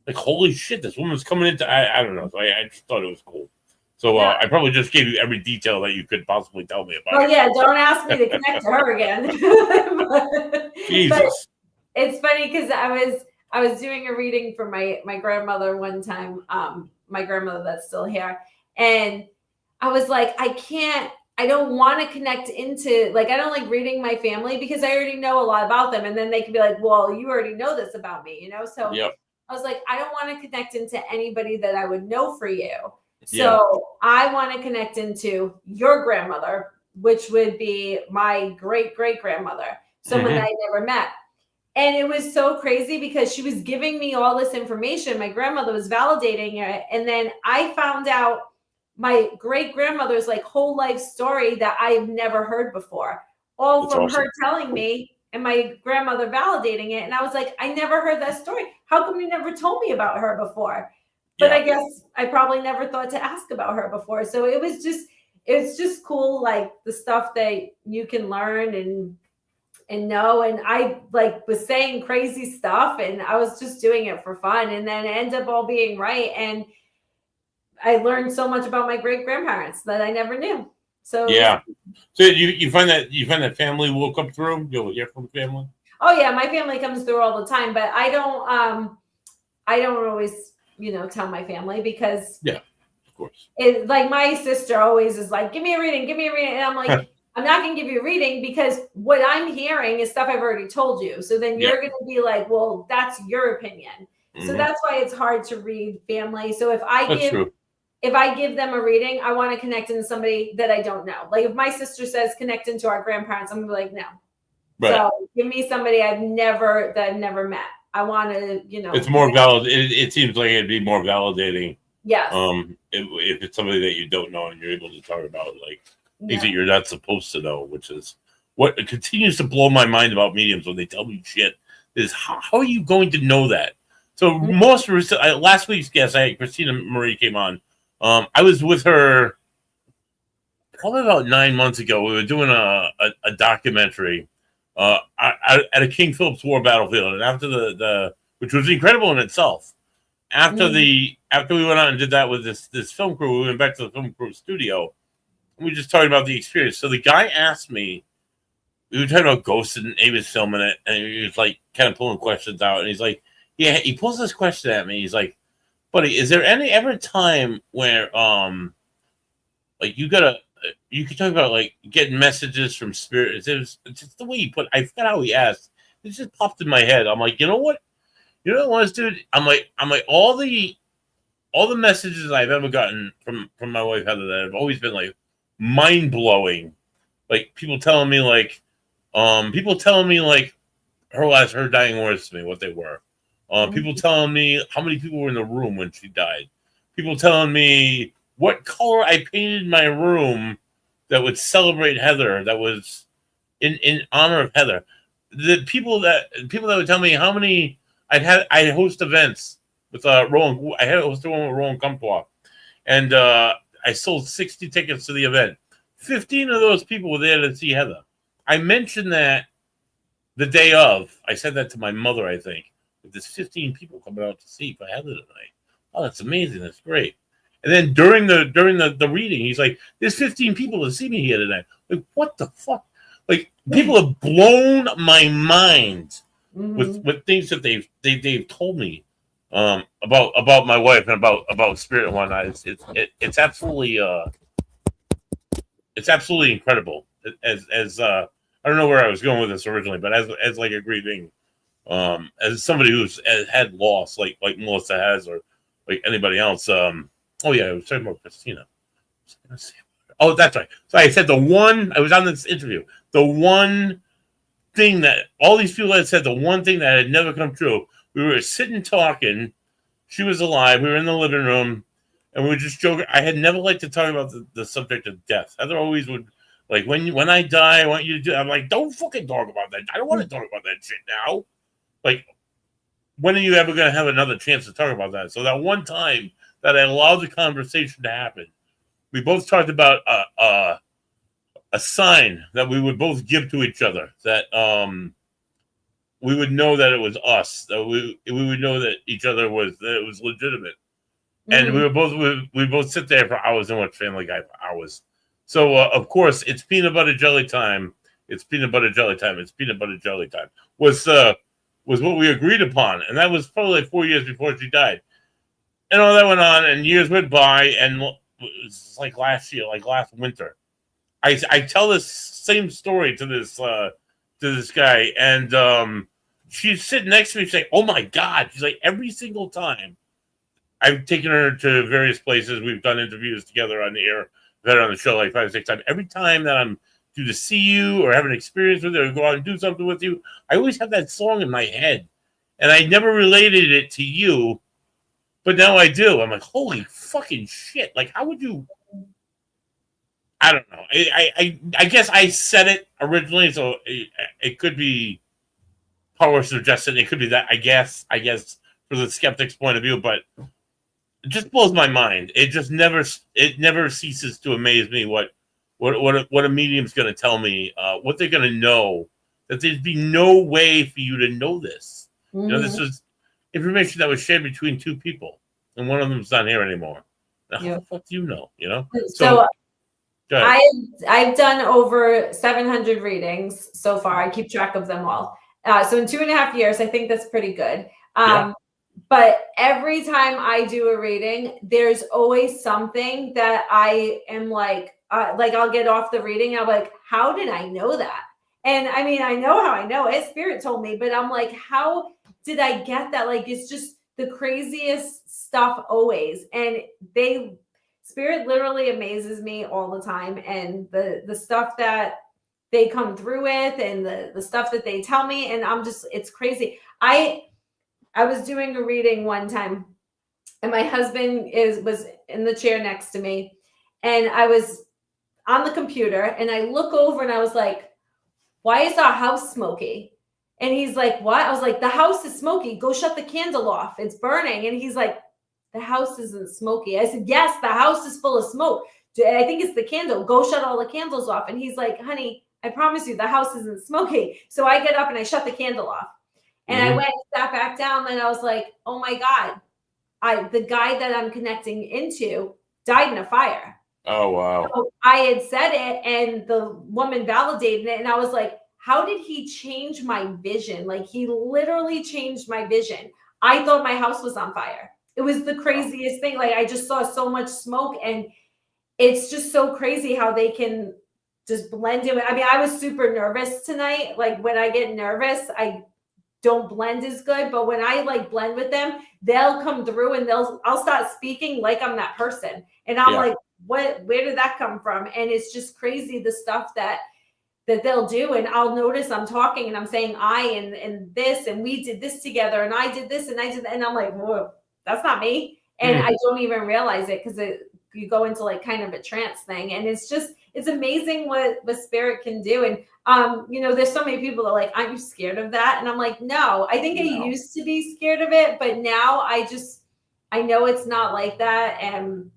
like, holy shit, this woman's coming into, I don't know. So I just thought it was cool. So I probably just gave you every detail that you could possibly tell me about. Well, yeah, don't ask me to connect to her again. Jesus. But it's funny because I was doing a reading for my grandmother one time, my grandmother that's still here. And I was like, I don't want to connect into, like, I don't like reading my family because I already know a lot about them. And then they can be like, well, you already know this about me, you know? So yep. I was like, I don't want to connect into anybody that I would know for you. So I want to connect into your grandmother, which would be my great-great-grandmother, someone that I never met. And it was so crazy because she was giving me all this information. My grandmother was validating it. And then I found out my great-grandmother's like whole life story that I have never heard before, all That's from awesome. Her telling me and my grandmother validating it. And I was like, I never heard that story. How come you never told me about her before? But I guess I probably never thought to ask about her before. So it's just cool, like the stuff that you can learn and know. And I like was saying crazy stuff and I was just doing it for fun. And then it ended up all being right. And I learned so much about my great grandparents that I never knew. So so you find that family will come through? You'll hear from family? Oh yeah, my family comes through all the time, but I don't always, tell my family because of course. It, like my sister always is like, give me a reading. And I'm like, I'm not going to give you a reading because what I'm hearing is stuff I've already told you. So then you're going to be like, well, that's your opinion. So that's why it's hard to read family. So if I give them a reading, I want to connect into somebody that I don't know. Like if my sister says connect into our grandparents, I'm gonna be like, no. Right. So give me somebody I've never met. I want to, It's more valid. It seems like it'd be more validating. Yes. If it's somebody that you don't know and you're able to talk about like things that you're not supposed to know, which is what continues to blow my mind about mediums when they tell me shit. Is how are you going to know that? So most last week's guest, Christina Marie came on. I was with her probably about 9 months ago. We were doing a documentary at a King Philip's War battlefield, and after which was incredible in itself. After we went out and did that with this film crew, we went back to the film crew studio, and we were just talking about the experience. So the guy asked me, we were talking about ghosts, and he was filming it, and he was like kind of pulling questions out, and he's like, yeah, he pulls this question at me. He's like, buddy, is there ever time where like you could talk about like getting messages from spirits? It's just the way you put it. I forgot how he asked. It just popped in my head. I'm like, you know what it was, dude? I'm like all the messages I've ever gotten from my wife Heather that have always been like mind blowing. Like people telling me like her dying words to me, what they were. People telling me how many people were in the room when she died. People telling me what color I painted my room that would celebrate Heather, that was in honor of Heather. the people that would tell me how many I host events with Roland. I had hosted one with Roland Comtois, and I sold 60 tickets to the event. 15 of those people were there to see Heather. I mentioned that the day of. I said that to my mother, I think. There's 15 people coming out to see for Heather tonight. Oh, that's amazing. That's great. And then during the reading, he's like, there's 15 people to see me here tonight. Like, what the fuck? Like, people have blown my mind with things that they've told me about my wife and about spirit and whatnot. It's absolutely incredible. As I don't know where I was going with this originally, but as like a grieving, as somebody who's had loss like Melissa has, or like anybody else. Oh yeah, I was talking about Christina. Oh, that's right. So I said I was on this interview. The one thing that all these people had said, the one thing that had never come true. We were sitting talking. She was alive. We were in the living room, and we were just joking. I had never liked to talk about the subject of death. Heather always would, like, when I die, I want you to do. I'm like, don't fucking talk about that. I don't want to talk about that shit now. Like, when are you ever going to have another chance to talk about that? So that one time that I allowed the conversation to happen, we both talked about a sign that we would both give to each other, that we would know that it was us, that we would know that it was legitimate. And we both sit there for hours and watch Family Guy for hours. So of course it's peanut butter jelly time. It's peanut butter jelly time. It's peanut butter jelly time. Was what we agreed upon, and that was probably like 4 years before she died. And all that went on, and years went by, and it was like last year, like last winter. I tell this same story to this guy, and she's sitting next to me saying, "Oh my God!" She's like, every single time I've taken her to various places, we've done interviews together on the air, we've had her on the show like 5 or 6 times. Every time that I'm due to see you or have an experience with you or go out and do something with you, I always have that song in my head, and I never related it to you, but now I do. I'm like, holy fucking shit! Like, how would you? I don't know. I guess I said it originally, so it could be power suggested. It could be that. I guess for the skeptic's point of view, but it just blows my mind. It just never ceases to amaze me what a medium's going to tell me, what they're going to know. That there'd be no way for you to know this. You know, this was information that was shared between two people, and one of them's not here anymore. Now, how the fuck do you know? You know, so I've done over 700 readings so far. I keep track of them all. So in 2.5 years, I think that's pretty good. But every time I do a reading, there's always something that I am like I'll get off the reading. I'm like, how did I know that? And I mean, I know how I know it. Spirit told me, but I'm like, how did I get that? Like, it's just the craziest stuff always. And Spirit literally amazes me all the time. And the stuff that they come through with and the stuff that they tell me, and it's crazy. I was doing a reading one time, and my husband was in the chair next to me, and I was on the computer, and I look over and I was like, why is our house smoky? And he's like, what? I was like, the house is smoky. Go shut the candle off. It's burning. And he's like, the house isn't smoky. I said, yes, the house is full of smoke. I think it's the candle. Go shut all the candles off. And he's like, honey, I promise you the house isn't smoky. So I get up and I shut the candle off. And I went and sat back down, and I was like, oh my God, the guy that I'm connecting into died in a fire. Oh, wow. So I had said it, and the woman validated it. And I was like, how did he change my vision? Like, he literally changed my vision. I thought my house was on fire. It was the craziest thing. Like, I just saw so much smoke, and it's just so crazy how they can just blend in. I mean, I was super nervous tonight. Like, when I get nervous, I don't blend as good, but when I like blend with them, they'll come through, and I'll start speaking like I'm that person. And I'm like, where did that come from? And it's just crazy, the stuff that they'll do. And I'll notice I'm talking and I'm saying and this, and we did this together, and I did this, and I did that. And I'm like, whoa, that's not me. And I don't even realize it, because you go into like kind of a trance thing. And it's it's amazing what spirit can do. And there's so many people that are like, aren't you scared of that? And I'm like, no, I think I used to be scared of it, but now I know it's not like that. And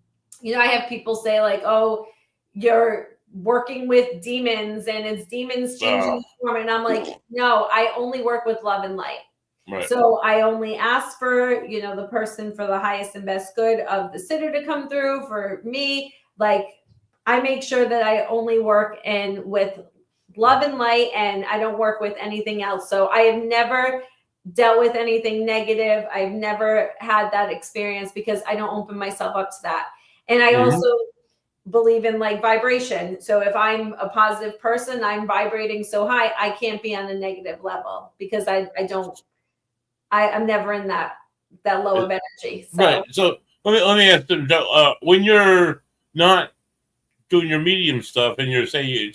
I have people say like, oh, you're working with demons and it's demons changing form. And I'm like, no, I only work with love and light. Right. So I only ask for, the person for the highest and best good of the sitter to come through for me. Like, I make sure that I only work with love and light, and I don't work with anything else. So I have never dealt with anything negative. I've never had that experience because I don't open myself up to that. And I also believe in like vibration. So if I'm a positive person, I'm vibrating so high, I can't be on a negative level because I'm never in that low of energy. So. Right. So let me ask you, when you're not doing your medium stuff and you're saying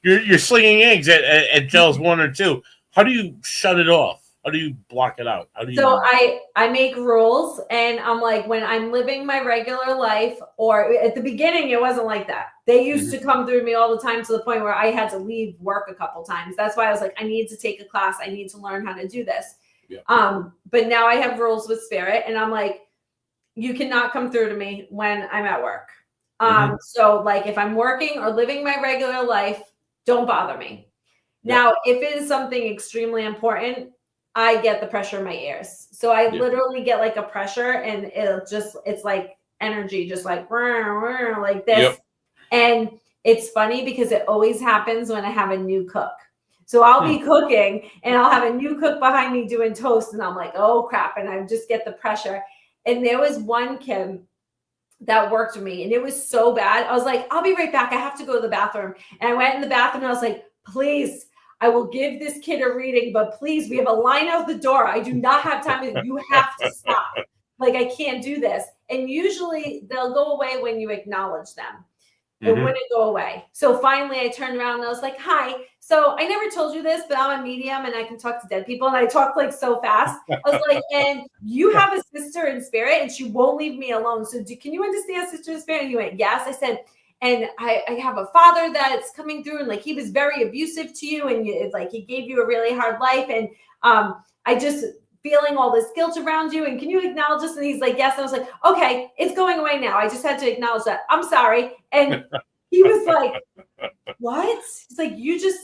you're slinging eggs at gels 1 or 2, how do you shut it off? How do you block it out? So I make rules, and I'm like, when I'm living my regular life, or at the beginning, it wasn't like that. They used to come through me all the time to the point where I had to leave work a couple times. That's why I was like, I need to take a class. I need to learn how to do this. Yeah. But now I have rules with spirit, and I'm like, you cannot come through to me when I'm at work. So like if I'm working or living my regular life, don't bother me. Yeah. Now, if it is something extremely important, I get the pressure in my ears. So I literally get like a pressure, and it's like energy, just like this. Yep. And it's funny because it always happens when I have a new cook. So I'll be cooking and I'll have a new cook behind me doing toast, and I'm like, oh crap. And I just get the pressure. And there was one kid that worked with me, and it was so bad. I was like, I'll be right back. I have to go to the bathroom. And I went in the bathroom and I was like, please, I will give this kid a reading, but please, we have a line out the door. I do not have time. You have to stop. Like, I can't do this. And usually they'll go away when you acknowledge them. It wouldn't go away. So finally I turned around and I was like, hi. So I never told you this, but I'm a medium and I can talk to dead people. And I talk like so fast. I was like, and you have a sister in spirit and she won't leave me alone. So can you understand sister in spirit? And he went, yes. I said, and I have a father that's coming through, and like, he was very abusive to you. And it's like, he gave you a really hard life. And I just feeling all this guilt around you. And can you acknowledge this? And he's like, yes. And I was like, okay, it's going away now. I just had to acknowledge that. I'm sorry. And he was like, what? He's like, you just,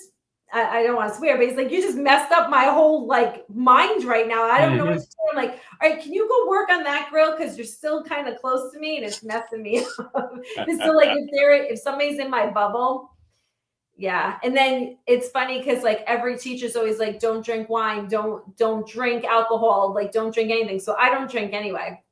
I don't want to swear, but he's like, you just messed up my whole like mind right now. I don't know what to do. I'm like, all right, can you go work on that grill? Cause you're still kind of close to me and it's messing me up. So like if somebody's in my bubble, yeah. And then it's funny because like every teacher's always like, don't drink wine, don't drink alcohol, like don't drink anything. So I don't drink anyway.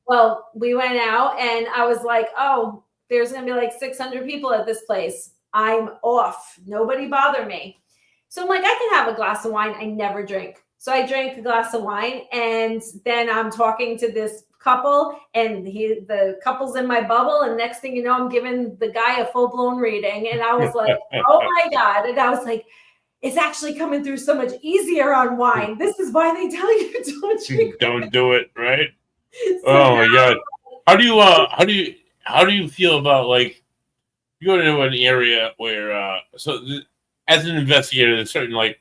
Well, we went out and I was like, oh, there's going to be like 600 people at this place. I'm off. Nobody bother me. So I'm like, I can have a glass of wine. I never drink. So I drank a glass of wine, and then I'm talking to this couple, and the couple's in my bubble. And next thing you know, I'm giving the guy a full-blown reading. And I was like, oh my God. And I was like, it's actually coming through so much easier on wine. This is why they tell you don't drink. Don't do it, right? So oh my God. How do you feel about, like, you go to an area where as an investigator, there's certain like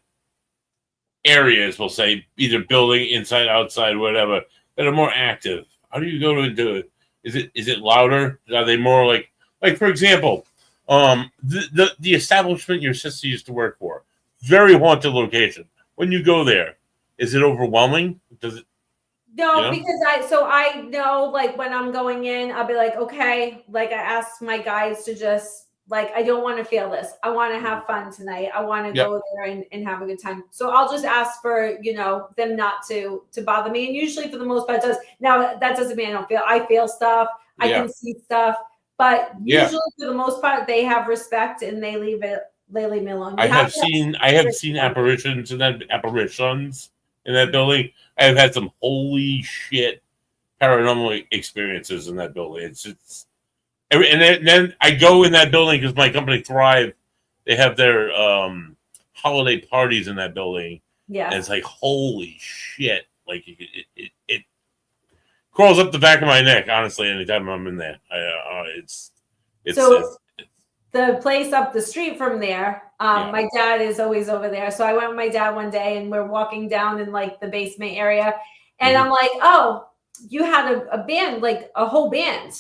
areas, we'll say, either building, inside, outside, whatever, that are more active. How do you go into it? Is it louder? Are they more like for example, the establishment your sister used to work for, very haunted location. When you go there, is it overwhelming? Does it? No, because I know, like, when I'm going in, I'll be like, okay, like, I ask my guides to just, like, I don't want to feel this. I want to have fun tonight. I want to go there and have a good time. So I'll just ask for, them not to bother me. And usually for the most part it does. Now, that doesn't mean I feel stuff. I can see stuff. But usually for the most part, they have respect and they leave me alone. I have seen apparitions in that building. I have had some holy shit paranormal experiences in that building. And then I go in that building because my company Thrive. They have their holiday parties in that building. Yeah, and it's like, holy shit! Like it crawls up the back of my neck. Honestly, anytime I'm in there, it's the place up the street from there, my dad is always over there. So I went with my dad one day and we're walking down in like the basement area. And I'm like, oh, you had a band, like a whole band.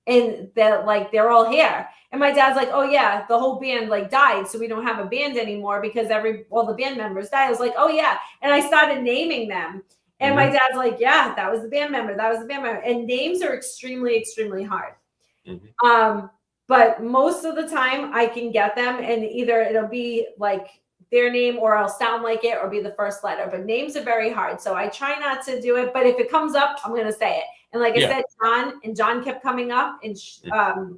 And that like they're all here. And my dad's like, oh yeah, the whole band like died. So we don't have a band anymore because all the band members died. I was like, oh yeah. And I started naming them. And my dad's like, yeah, that was the band member. That was the band member. And names are extremely, extremely hard. But most of the time I can get them and either it'll be like their name or I'll sound like it or be the first letter. But names are very hard. So I try not to do it. But if it comes up, I'm going to say it. And like I said, John kept coming up and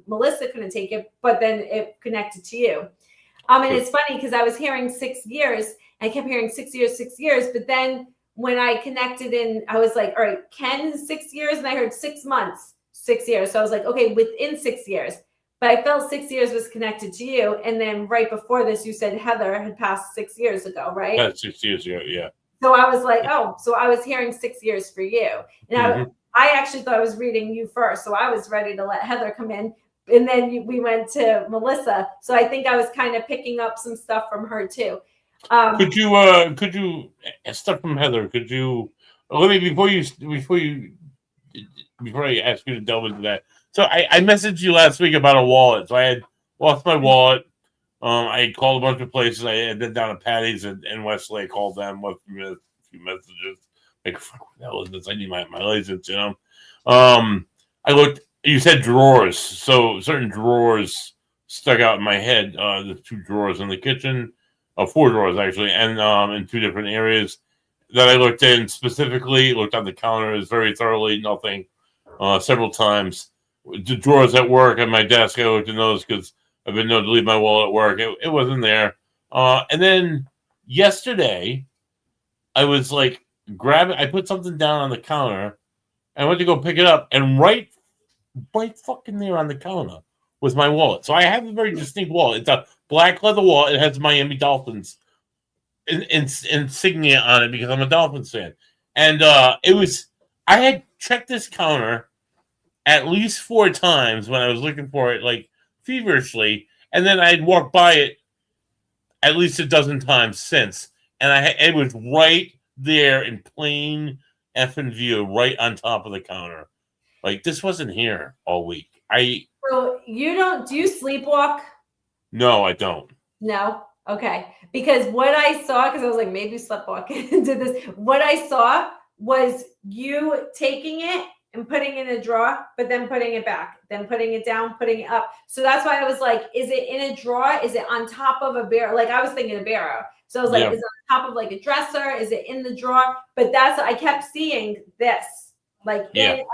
Melissa couldn't take it, but then it connected to you. And it's funny because I was hearing 6 years. I kept hearing 6 years, 6 years. But then when I connected in, I was like, all right, Ken, 6 years. And I heard 6 months, 6 years. So I was like, okay, within 6 years. But I felt 6 years was connected to you. And then right before this, you said Heather had passed 6 years ago, right? Yeah, 6 years ago, yeah. So I was like, oh, so I was hearing 6 years for you. And I actually thought I was reading you first. So I was ready to let Heather come in. And then we went to Melissa. So I think I was kind of picking up some stuff from her too. Could you stuff from Heather? Could you let me before I ask you to delve into that? So I messaged you last week about a wallet. So I had lost my wallet. I had called a bunch of places. I had been down at Patty's in Westlake. I called them, left a few messages. Like, fuck, what the hell is this? I need my license, you know. I looked. You said drawers, so certain drawers stuck out in my head. There's 2 drawers in the kitchen, 4 drawers actually, and in 2 different areas that I looked in specifically. Looked on the counters very thoroughly. Nothing. Several times. The drawers at work at my desk, I looked in those because I've been known to leave my wallet at work. It wasn't there. And then yesterday, I was like, I put something down on the counter. I went to go pick it up, and right fucking there on the counter was my wallet. So I have a very distinct wallet. It's a black leather wallet. It has Miami Dolphins insignia on it because I'm a Dolphins fan. And I had checked this counter at least 4 times when I was looking for it, like feverishly, and then I'd walked by it at least a dozen times since, and it was right there in plain effing view, right on top of the counter. Like, this wasn't here all week. So do you sleepwalk? No, I don't. No? Okay. Because what I saw, because I was like, maybe sleepwalking into this. What I saw was you taking it and putting it in a drawer, but then putting it back, then putting it down, putting it up. So that's why I was like, is it in a drawer? Is it on top of a bureau? Like, I was thinking a bureau. So I was like, is it on top of like a dresser? Is it in the drawer? But I kept seeing this, like in,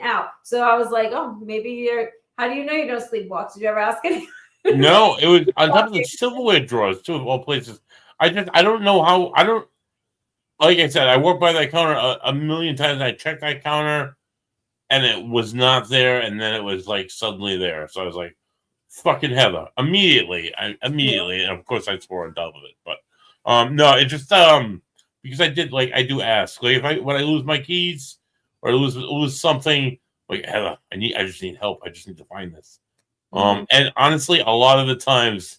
out. So I was like, oh, maybe how do you know you don't sleepwalk? Did you ever ask anyone? No, it was on top of the silverware drawers, too, of all places. I don't know how, like I said, I walked by that counter a million times. I checked that counter, and it was not there, and then it was like suddenly there. So I was like, fucking Heather. Immediately, and of course I swore on top of it. But no, it just because I do ask. Like, when I lose my keys or lose something, like, Heather, I just need help. I just need to find this. And honestly, a lot of the times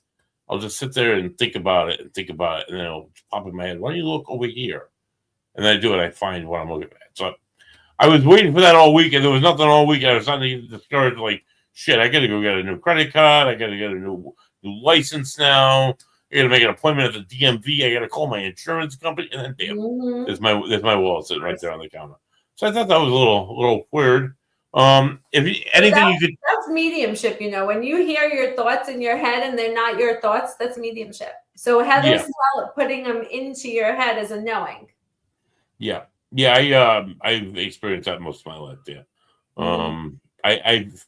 I'll just sit there and think about it, and then it'll pop in my head. Why don't you look over here? And then I do it. I find what I'm looking at. So I was waiting for that all week, and there was nothing all week. I was starting to get discouraged. Like, shit, I got to go get a new credit card. I got to get a new license now. I got to make an appointment at the DMV. I got to call my insurance company, and then damn, there's my wallet sitting right there on the counter. So I thought that was a little weird. That's mediumship, when you hear your thoughts in your head and they're not your thoughts, that's mediumship. So Heather's putting them into your head as a knowing. Yeah, I've experienced that most of my life. Yeah, I've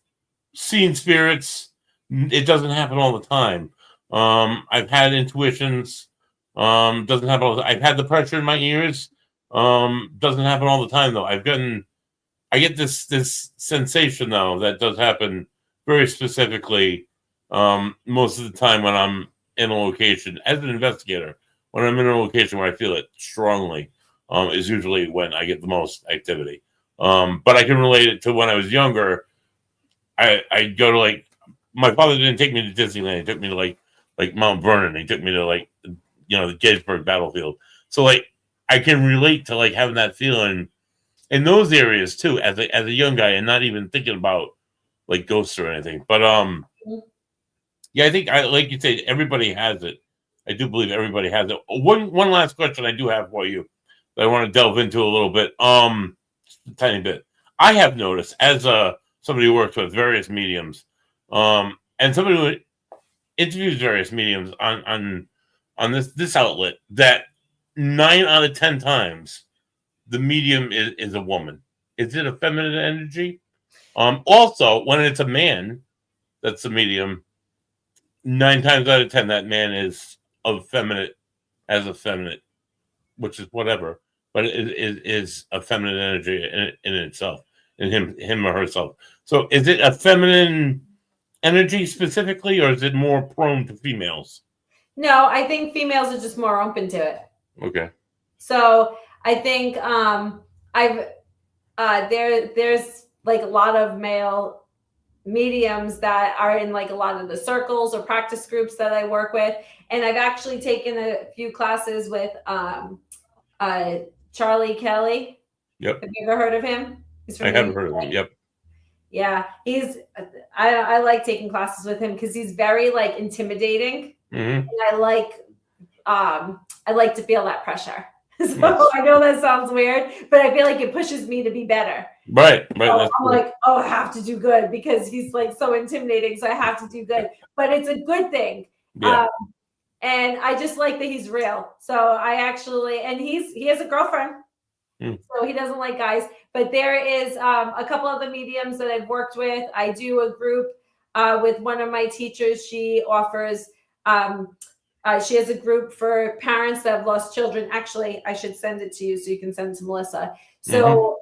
seen spirits. It doesn't happen all the time. I've had intuitions. Doesn't happen all the time. I've had the pressure in my ears. Doesn't happen all the time though. I get this sensation though that does happen very specifically most of the time when I'm in a location as an investigator. When I'm in a location where I feel it strongly, is usually when I get the most activity. But I can relate it to when I was younger. I'd go to my father didn't take me to Disneyland. He took me to like Mount Vernon. He took me to like, the Gettysburg battlefield. So like I can relate to like having that feeling in those areas too, as a young guy, and not even thinking about like ghosts or anything. But yeah, I think like you say, everybody has it. I do believe everybody has it. One last question I do have for you that I want to delve into a little bit, just a tiny bit. I have noticed as somebody who works with various mediums, and somebody who interviews various mediums on this outlet, that 9 out of 10 times the medium is a woman. Is it a feminine energy? Also, when it's a man that's the medium, 9 times out of 10 that man is effeminate, as effeminate, which is whatever, but it is a feminine energy in itself, in him or herself. So is it a feminine energy specifically, or is it more prone to females? No, I think females are just more open to it. Okay. So I think there's like a lot of male mediums that are in like a lot of the circles or practice groups that I work with, and I've actually taken a few classes with Charlie Kelly. Yep. Have you ever heard of him? I haven't heard of him. Yep. Yeah, I like taking classes with him because he's very like intimidating, and I like to feel that pressure. So I know that sounds weird, but I feel like it pushes me to be better. Right. So I'm cool. Like, I have to do good because he's like so intimidating. So I have to do good, but it's a good thing. Yeah. And I just like that he's real. So I actually, and he has a girlfriend, so he doesn't like guys. But there is a couple of the mediums that I've worked with. I do a group with one of my teachers. She offers. She has a group for parents that have lost children. Actually, I should send it to you so you can send it to Melissa. So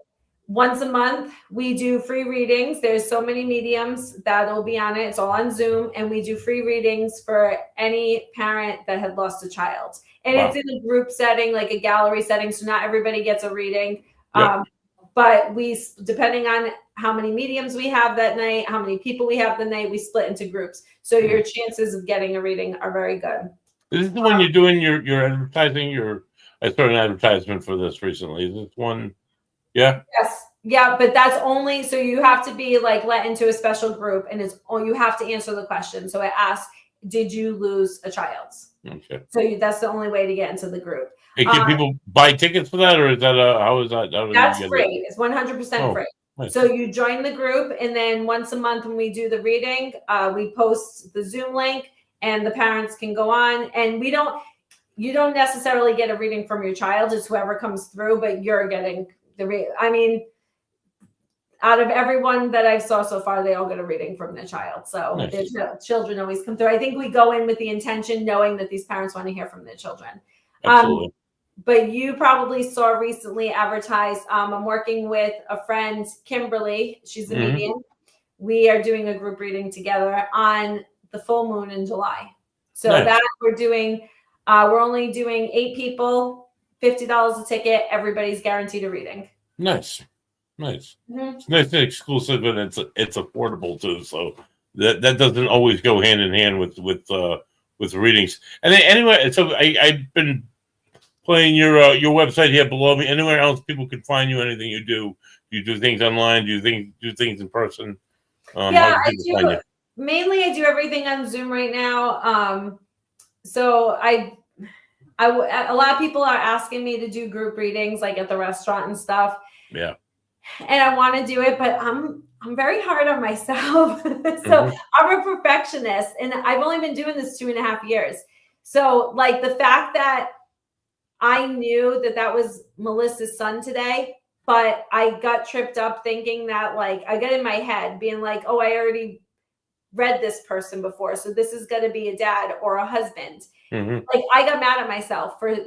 once a month, we do free readings. There's so many mediums that'll be on it. It's all on Zoom. And we do free readings for any parent that had lost a child. And it's in a group setting, like a gallery setting. So not everybody gets a reading. But depending on how many mediums we have that night, how many people we have the night, we split into groups. So your chances of getting a reading are very good. Is this the one you're doing your advertising? I started an advertisement for this recently. Is this one? Yeah. Yes. Yeah, but that's only so you have to be like let into a special group, and you have to answer the question. So it asks, did you lose a child? Okay. So that's the only way to get into the group. Hey, can people buy tickets for that, or is that how is that? That's free. It's 100% free. Nice. So you join the group, and then once a month when we do the reading, we post the Zoom link. And the parents can go on, and you don't necessarily get a reading from your child. It's whoever comes through, but you're getting I mean, out of everyone that I've saw so far, they all get a reading from their child. So nice. Children always come through. I think we go in with the intention, knowing that these parents want to hear from their children. Absolutely. But you probably saw recently advertised. I'm working with a friend, Kimberly. She's a medium. We are doing a group reading together on the full moon in July. So that we're only doing 8 people, $50 a ticket. Everybody's guaranteed a reading. Nice. It's nice and exclusive, and it's affordable too. So that doesn't always go hand in hand with readings. And then, anyway, so I've been playing your website here below me. Anywhere else people can find you? Anything you do? Do you do things online? Do you do things in person? Yeah, I do. Mainly, I do everything on Zoom right now. So a lot of people are asking me to do group readings, like at the restaurant and stuff. Yeah. And I want to do it, but I'm very hard on myself. So I'm a perfectionist, and I've only been doing this 2.5 years. So like the fact that I knew that was Melissa's son today, but I got tripped up thinking that, like, I got in my head being like, oh, I already read this person before, so this is going to be a dad or a husband. Like, I got mad at myself for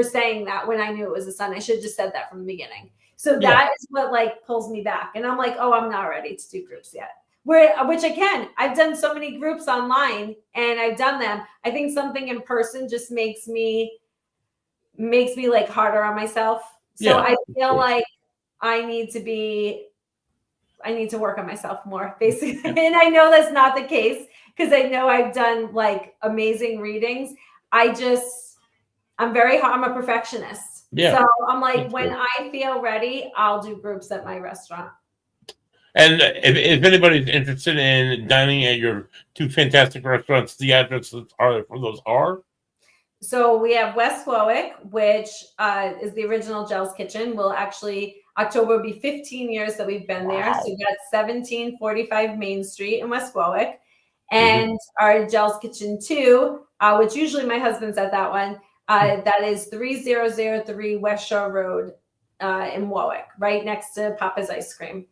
saying that when I knew it was a son. I should have just said that from the beginning. So that is what like pulls me back, and I'm like, oh, I'm not ready to do groups yet. Which again, I've done so many groups online, and I've done them. I think something in person just makes me like harder on myself. So I feel like I need to be I need to work on myself more, basically. And I know that's not the case because I know I've done like amazing readings. I'm a perfectionist. Yeah. So I'm like, That's when good. I feel ready, I'll do groups at my restaurant. And if anybody's interested in dining at your two fantastic restaurants, the addresses for those are? So we have West Warwick, which is the original Gels Kitchen. October will be 15 years that we've been there. So that's 1745 Main Street in West Warwick. And our Gels Kitchen 2, which usually my husband's at that one, that is 3003 West Shore Road in Warwick, right next to Papa's Ice Cream.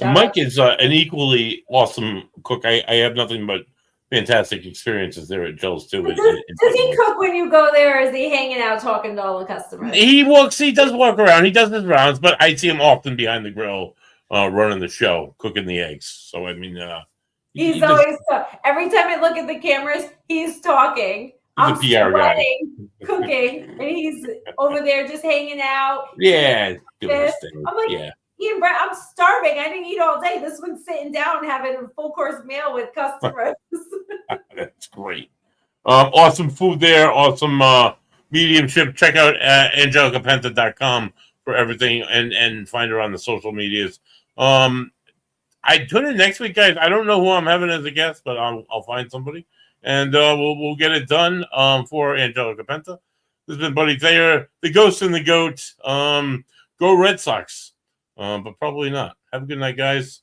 Mike is an equally awesome cook. I have nothing but fantastic experiences there at Gels too. Does he cook when you go there, or is he hanging out talking to all the customers? He does walk around. He does his rounds, but I see him often behind the grill, running the show, cooking the eggs. So I mean, he's always every time I look at the cameras, he's talking. I'm sweating, cooking, and he's over there just hanging out. Yeah, I'm like, Ian, Brett, I'm starving. I didn't eat all day. This one's sitting down having a full course meal with customers. That's great. Awesome food there. Awesome mediumship. Check out AngelicaPenta.com for everything and find her on the social medias. I tune in next week, guys. I don't know who I'm having as a guest, but I'll find somebody and we'll get it done for Angelica Penta. This has been Buddy Thayer, the Ghost and the Goat. Go Red Sox. But probably not. Have a good night, guys.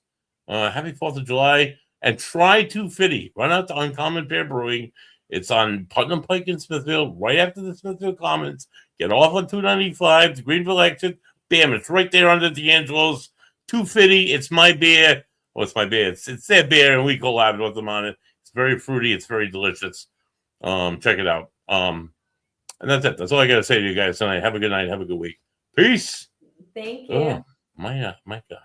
Happy 4th of July. And try 250. Run out to Uncommon Pear Brewing. It's on Putnam Pike in Smithfield, right after the Smithfield Commons. Get off on 295, the Greenville exit. Bam, it's right there under D'Angelo's. 250. It's my beer. Well, it's my beer. It's their beer, and we collabed with them on it. It's very fruity. It's very delicious. Check it out. And that's it. That's all I got to say to you guys tonight. Have a good night. Have a good week. Peace. Thank you. Oh, my God.